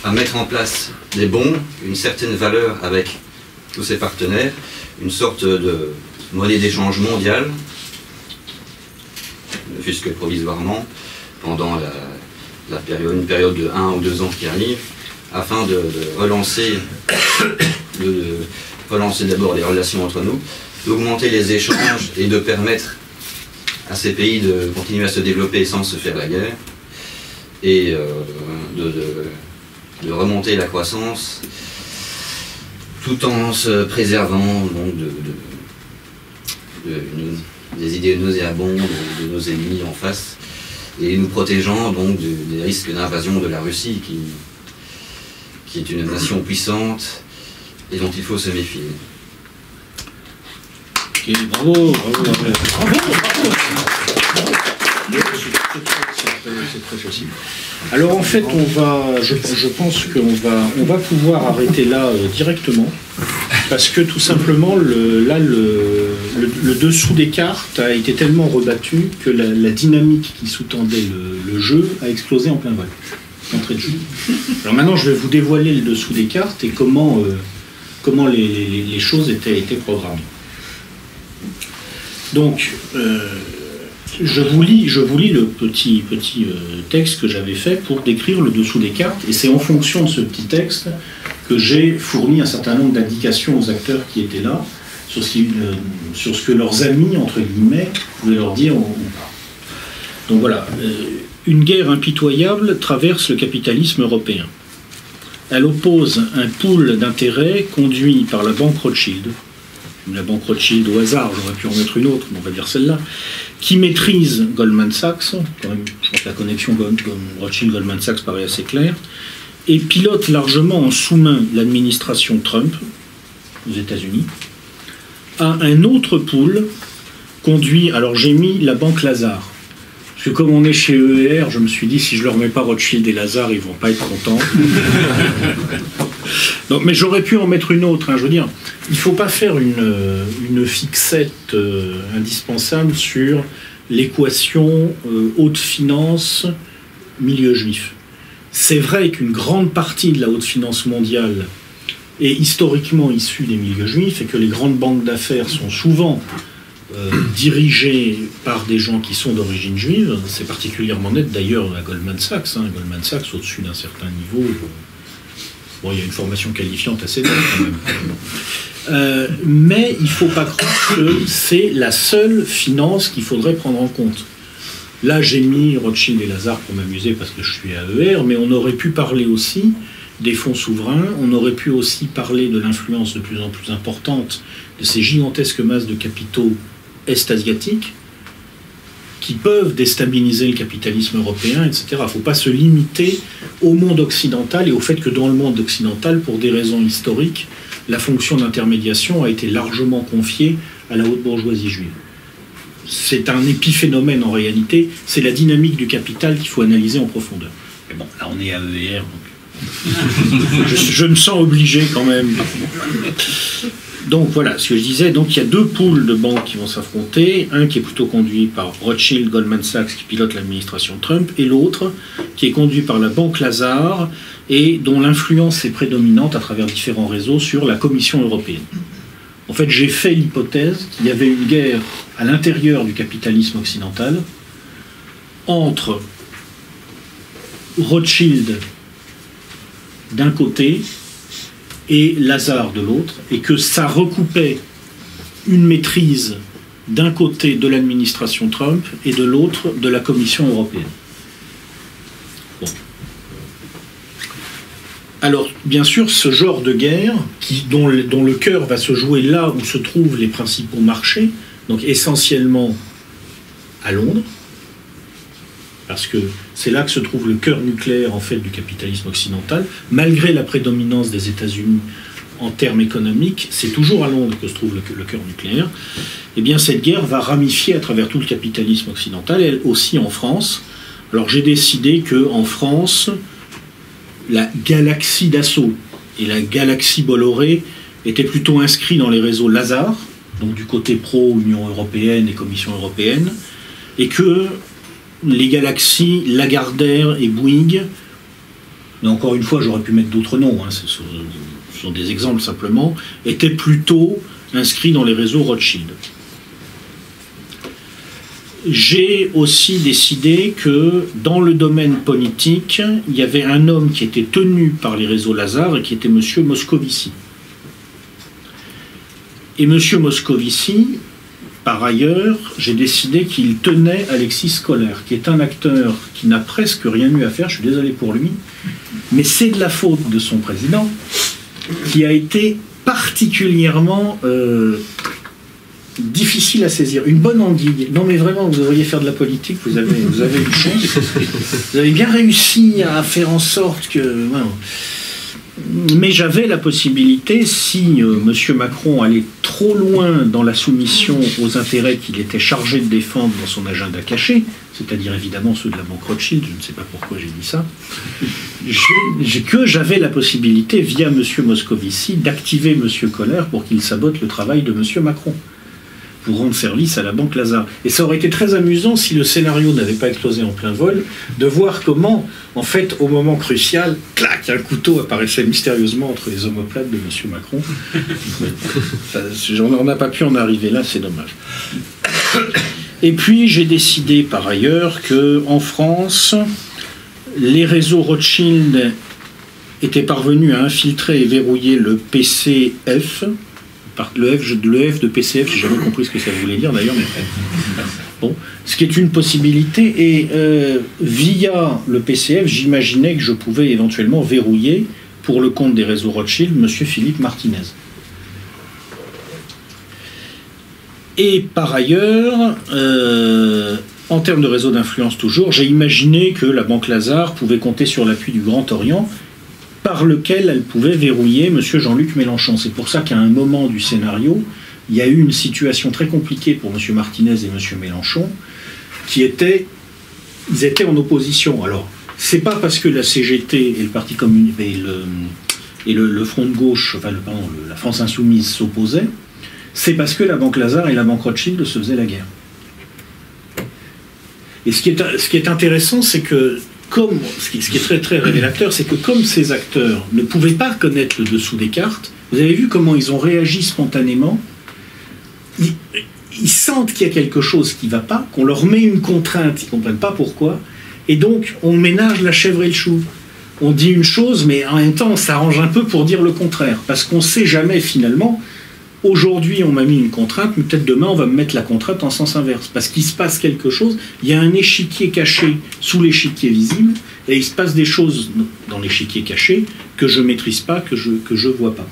à mettre en place des bons, une certaine valeur avec tous ses partenaires, une sorte de monnaie d'échange mondiale, ne fût-ce que provisoirement, pendant une période de 1 ou 2 ans qui arrive, afin de relancer d'abord les relations entre nous, d'augmenter les échanges et de permettre à ces pays de continuer à se développer sans se faire la guerre, et de remonter la croissance tout en se préservant donc, des idées nauséabondes de nos ennemis en face, et nous protégeant donc des risques d'invasion de la Russie qui est une nation puissante et dont il faut se méfier. Okay, bravo. C'est très facile. Alors en fait, je pense qu'on va pouvoir arrêter là directement, parce que tout simplement, le dessous des cartes a été tellement rebattu que la dynamique qui sous-tendait le jeu a explosé en plein vol, d'entrée de jeu. Alors maintenant, je vais vous dévoiler le dessous des cartes et comment les choses étaient programmées. Donc, je vous lis le petit texte que j'avais fait pour décrire le dessous des cartes, et c'est en fonction de ce petit texte que j'ai fourni un certain nombre d'indications aux acteurs qui étaient là, sur ce que leurs amis, entre guillemets, pouvaient leur dire ou pas. Donc voilà, une guerre impitoyable traverse le capitalisme européen. Elle oppose un pool d'intérêts conduit par la banque Rothschild, la banque Rothschild au hasard, j'aurais pu en mettre une autre, mais on va dire celle-là, qui maîtrise Goldman Sachs, quand même, je pense que la connexion Rothschild-Goldman Sachs paraît assez claire, et pilote largement en sous-main l'administration Trump aux États-Unis, à un autre pool conduit, alors j'ai mis la banque Lazare, parce que comme on est chez EER, je me suis dit, si je leur mets pas Rothschild et Lazare, ils vont pas être contents. Donc, mais j'aurais pu en mettre une autre, hein, je veux dire, il ne faut pas faire une fixette indispensable sur l'équation haute finance, milieu juif. C'est vrai qu'une grande partie de la haute finance mondiale est historiquement issue des milieux juifs et que les grandes banques d'affaires sont souvent dirigées par des gens qui sont d'origine juive. C'est particulièrement net d'ailleurs à Goldman Sachs. Hein. Goldman Sachs, au-dessus d'un certain niveau, bon, il y a une formation qualifiante assez nette quand même. Mais il ne faut pas croire que c'est la seule finance qu'il faudrait prendre en compte. Là, j'ai mis Rothschild et Lazare pour m'amuser parce que je suis à ER, mais on aurait pu parler aussi des fonds souverains, on aurait pu aussi parler de l'influence de plus en plus importante de ces gigantesques masses de capitaux est-asiatiques qui peuvent déstabiliser le capitalisme européen, etc. Il ne faut pas se limiter au monde occidental et au fait que dans le monde occidental, pour des raisons historiques, la fonction d'intermédiation a été largement confiée à la haute bourgeoisie juive. C'est un épiphénomène en réalité, c'est la dynamique du capital qu'il faut analyser en profondeur. Mais bon, là on est à EER, donc je me sens obligé quand même. Donc voilà, ce que je disais, donc il y a deux pools de banques qui vont s'affronter, un qui est plutôt conduit par Rothschild, Goldman Sachs qui pilote l'administration Trump, et l'autre qui est conduit par la banque Lazare et dont l'influence est prédominante à travers différents réseaux sur la Commission européenne. En fait, j'ai fait l'hypothèse qu'il y avait une guerre à l'intérieur du capitalisme occidental entre Rothschild d'un côté et Lazare de l'autre, et que ça recoupait une maîtrise d'un côté de l'administration Trump et de l'autre de la Commission européenne. Bon. Alors, bien sûr, ce genre de guerre, dont le cœur va se jouer là où se trouvent les principaux marchés, donc essentiellement à Londres, parce que c'est là que se trouve le cœur nucléaire en fait du capitalisme occidental, malgré la prédominance des États-Unis en termes économiques, c'est toujours à Londres que se trouve le cœur nucléaire. Eh bien, cette guerre va ramifier à travers tout le capitalisme occidental, elle aussi en France. Alors j'ai décidé que en France, la galaxie Dassault et la galaxie Bolloré étaient plutôt inscrits dans les réseaux Lazare, donc du côté pro-Union européenne et Commission européenne, et que les galaxies Lagardère et Bouygues, mais encore une fois, j'aurais pu mettre d'autres noms, hein, ce sont des exemples simplement, étaient plutôt inscrits dans les réseaux Rothschild. J'ai aussi décidé que dans le domaine politique, il y avait un homme qui était tenu par les réseaux Lazare et qui était M. Moscovici. Et M. Moscovici, par ailleurs, j'ai décidé qu'il tenait Alexis Kohler, qui est un acteur qui n'a presque rien eu à faire, je suis désolé pour lui, mais c'est de la faute de son président, qui a été particulièrement difficile à saisir. Une bonne anguille. Non mais vraiment, vous devriez faire de la politique, vous avez une chance. Vous avez bien réussi à faire en sorte que... Voilà. Mais j'avais la possibilité, si M. Macron allait trop loin dans la soumission aux intérêts qu'il était chargé de défendre dans son agenda caché, c'est-à-dire évidemment ceux de la banque Rothschild, je ne sais pas pourquoi j'ai dit ça, que j'avais la possibilité, via M. Moscovici, d'activer M. Kohler pour qu'il sabote le travail de M. Macron, pour rendre service à la banque Lazare. Et ça aurait été très amusant, si le scénario n'avait pas explosé en plein vol, de voir comment, en fait, au moment crucial, clac, un couteau apparaissait mystérieusement entre les omoplates de M. Macron. On n'a pas pu en arriver là, c'est dommage. Et puis, j'ai décidé, par ailleurs, qu'en France, les réseaux Rothschild étaient parvenus à infiltrer et verrouiller le PCF. Le F de PCF, j'ai jamais compris ce que ça voulait dire d'ailleurs, mais Bon, ce qui est une possibilité, et via le PCF, j'imaginais que je pouvais éventuellement verrouiller, pour le compte des réseaux Rothschild, M. Philippe Martinez. Et par ailleurs, en termes de réseau d'influence toujours, j'ai imaginé que la Banque Lazare pouvait compter sur l'appui du Grand Orient, par lequel elle pouvait verrouiller M. Jean-Luc Mélenchon. C'est pour ça qu'à un moment du scénario, il y a eu une situation très compliquée pour M. Martinez et M. Mélenchon, ils étaient en opposition. Alors, c'est pas parce que la CGT et le Parti communiste et le Front de gauche, enfin, la France insoumise s'opposaient, c'est parce que la Banque Lazare et la Banque Rothschild se faisaient la guerre. Et ce qui est intéressant, c'est que, ce qui est très très révélateur, c'est que comme ces acteurs ne pouvaient pas connaître le dessous des cartes, vous avez vu comment ils ont réagi spontanément. Ils sentent qu'il y a quelque chose qui ne va pas, qu'on leur met une contrainte, ils ne comprennent pas pourquoi, et donc on ménage la chèvre et le chou. On dit une chose, mais en même temps on s'arrange un peu pour dire le contraire, parce qu'on ne sait jamais finalement, aujourd'hui on m'a mis une contrainte, mais peut-être demain on va me mettre la contrainte en sens inverse, parce qu'il se passe quelque chose, il y a un échiquier caché sous l'échiquier visible, et il se passe des choses dans l'échiquier caché que je ne maîtrise pas, que je ne vois pas.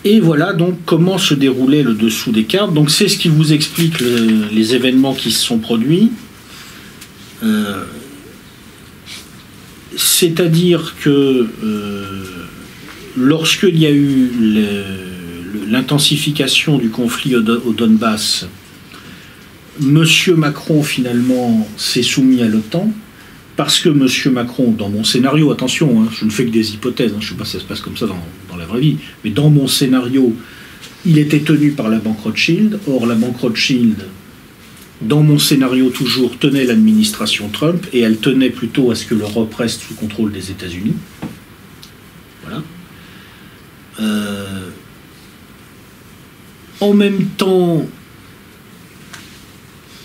Et voilà donc comment se déroulait le dessous des cartes. Donc c'est ce qui vous explique les événements qui se sont produits. C'est-à-dire que lorsqu'il y a eu l'intensification du conflit au Donbass, M. Macron finalement s'est soumis à l'OTAN, parce que M. Macron, dans mon scénario, attention, hein, je ne fais que des hypothèses, hein, je ne sais pas si ça se passe comme ça dans la vraie vie, mais dans mon scénario, il était tenu par la Banque Rothschild. Or, la Banque Rothschild, dans mon scénario toujours, tenait l'administration Trump, et elle tenait plutôt à ce que l'Europe reste sous contrôle des États-Unis. Voilà. En même temps,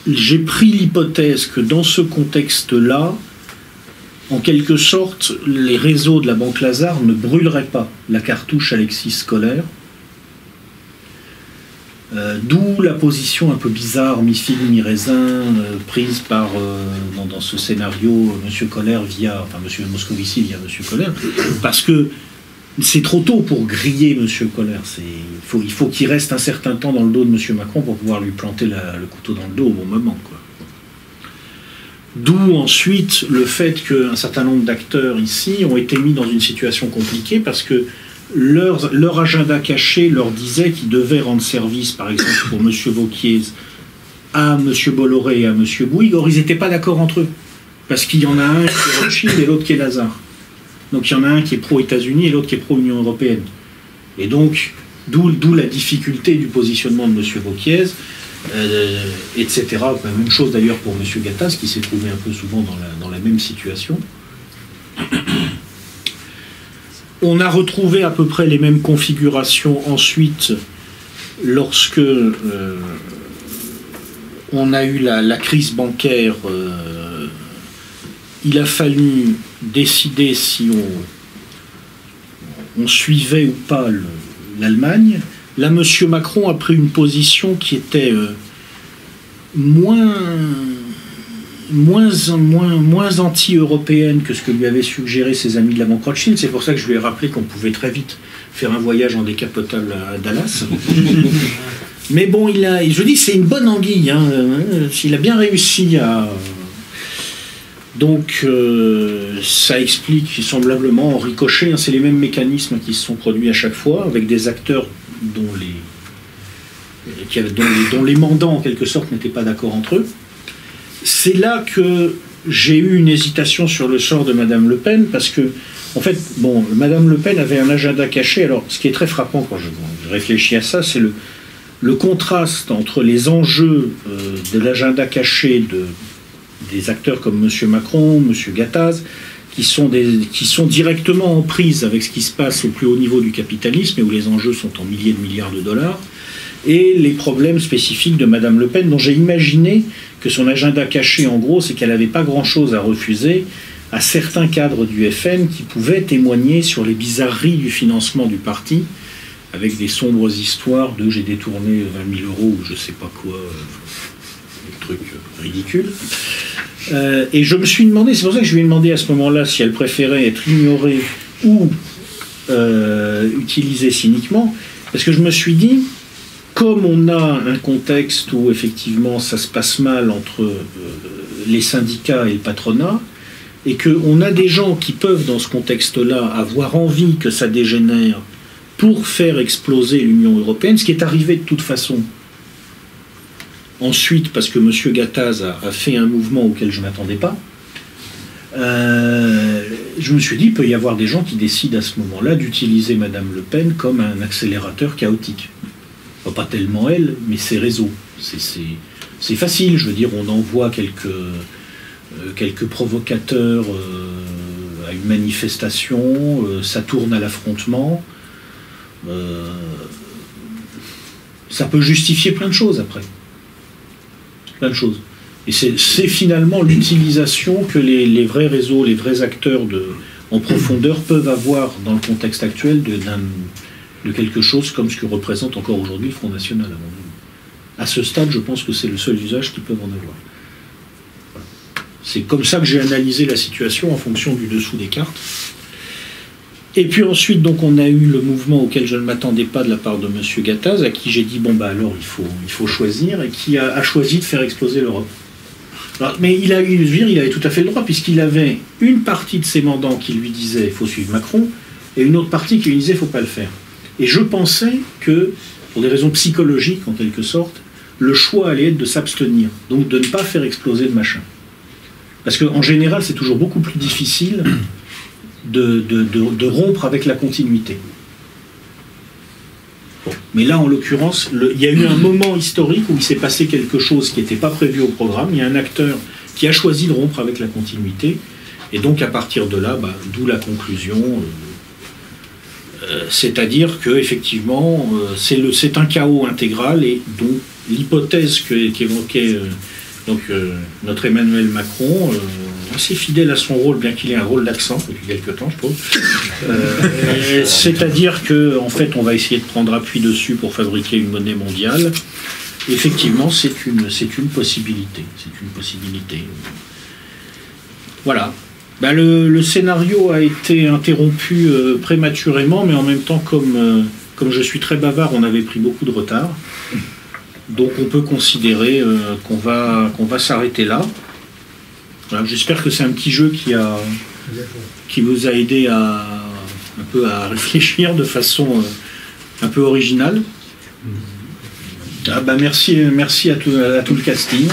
j'ai pris l'hypothèse que dans ce contexte-là, en quelque sorte, les réseaux de la Banque Lazare ne brûleraient pas la cartouche Alexis Kohler. D'où la position un peu bizarre, mi-figue, mi-raisin, prise par, dans ce scénario, M. Kohler via, enfin M. Moscovici via M. Kohler, parce que c'est trop tôt pour griller M. Kohler. Il faut qu'il reste un certain temps dans le dos de M. Macron pour pouvoir lui planter le couteau dans le dos au bon moment, quoi. D'où ensuite le fait qu'un certain nombre d'acteurs ici ont été mis dans une situation compliquée parce que leur agenda caché leur disait qu'ils devaient rendre service, par exemple pour M. Wauquiez, à M. Bolloré et à M. Bouygues. Or, ils n'étaient pas d'accord entre eux. Parce qu'il y en a un qui est Rothschild et l'autre qui est Lazare. Donc il y en a un qui est pro-États-Unis et l'autre qui est pro-Union européenne. Et donc, d'où la difficulté du positionnement de M. Wauquiez, etc. Même chose d'ailleurs pour M. Gattaz, qui s'est trouvé un peu souvent dans la même situation. On a retrouvé à peu près les mêmes configurations ensuite lorsque on a eu la crise bancaire. Il a fallu décider si on suivait ou pas l'Allemagne. Là, M. Macron a pris une position qui était moins anti-européenne que ce que lui avaient suggéré ses amis de la Banque Rothschild. C'est pour ça que je lui ai rappelé qu'on pouvait très vite faire un voyage en décapotable à Dallas. Mais bon, je dis, c'est une bonne anguille. Hein. Il a bien réussi à... Donc, ça explique semblablement, en ricochet, hein, c'est les mêmes mécanismes qui se sont produits à chaque fois, avec des acteurs dont les mandants, en quelque sorte, n'étaient pas d'accord entre eux. C'est là que j'ai eu une hésitation sur le sort de Mme Le Pen, parce que, en fait, bon, Mme Le Pen avait un agenda caché. Alors, ce qui est très frappant quand je réfléchis à ça, c'est le contraste entre les enjeux de l'agenda caché des acteurs comme M. Macron, M. Gattaz, qui sont directement en prise avec ce qui se passe au plus haut niveau du capitalisme et où les enjeux sont en milliers de milliards de dollars, et les problèmes spécifiques de Mme Le Pen, dont j'ai imaginé que son agenda caché, en gros, c'est qu'elle n'avait pas grand-chose à refuser à certains cadres du FN qui pouvaient témoigner sur les bizarreries du financement du parti avec des sombres histoires de j'ai détourné 20 000 euros ou je sais pas quoi, des trucs ridicules. Et je me suis demandé, c'est pour ça que je lui ai demandé à ce moment-là si elle préférait être ignorée ou utilisée cyniquement, parce que je me suis dit, comme on a un contexte où effectivement ça se passe mal entre les syndicats et le patronat, et qu'on a des gens qui peuvent dans ce contexte-là avoir envie que ça dégénère pour faire exploser l'Union européenne, ce qui est arrivé de toute façon. Ensuite, parce que M. Gattaz a fait un mouvement auquel je ne m'attendais pas, je me suis dit, il peut y avoir des gens qui décident à ce moment-là d'utiliser Mme Le Pen comme un accélérateur chaotique. Enfin, pas tellement elle, mais ses réseaux. C'est facile, je veux dire, on envoie quelques provocateurs à une manifestation, ça tourne à l'affrontement. Ça peut justifier plein de choses après. Plein de choses. Et c'est finalement l'utilisation que les vrais réseaux, les vrais acteurs en profondeur peuvent avoir dans le contexte actuel de quelque chose comme ce que représente encore aujourd'hui le Front National. À ce stade, je pense que c'est le seul usage qu'ils peuvent en avoir. Voilà. C'est comme ça que j'ai analysé la situation en fonction du dessous des cartes. Et puis ensuite, donc, on a eu le mouvement auquel je ne m'attendais pas de la part de M. Gattaz, à qui j'ai dit, bon, bah alors, il faut choisir, et qui a choisi de faire exploser l'Europe. Mais il avait tout à fait le droit, puisqu'il avait une partie de ses mandants qui lui disait, il faut suivre Macron, et une autre partie qui lui disait, il ne faut pas le faire. Et je pensais que, pour des raisons psychologiques, en quelque sorte, le choix allait être de s'abstenir, donc de ne pas faire exploser le machin. Parce qu'en général, c'est toujours beaucoup plus difficile de rompre avec la continuité. Bon. Mais là, en l'occurrence, il y a eu un moment historique où il s'est passé quelque chose qui n'était pas prévu au programme. Il y a un acteur qui a choisi de rompre avec la continuité. Et donc, à partir de là, d'où la conclusion. C'est-à-dire qu'effectivement, c'est un chaos intégral et donc l'hypothèse qu'évoquait notre Emmanuel Macron, assez fidèle à son rôle, bien qu'il ait un rôle d'accent depuis quelque temps, je trouve. C'est-à-dire qu'en fait, on va essayer de prendre appui dessus pour fabriquer une monnaie mondiale. Effectivement, c'est une possibilité. C'est une possibilité. Voilà. Le scénario a été interrompu prématurément, mais en même temps, comme je suis très bavard, on avait pris beaucoup de retard. Donc on peut considérer qu'on va s'arrêter là. Voilà, j'espère que c'est un petit jeu qui vous a aidé un peu à réfléchir de façon un peu originale. Merci à tout le casting.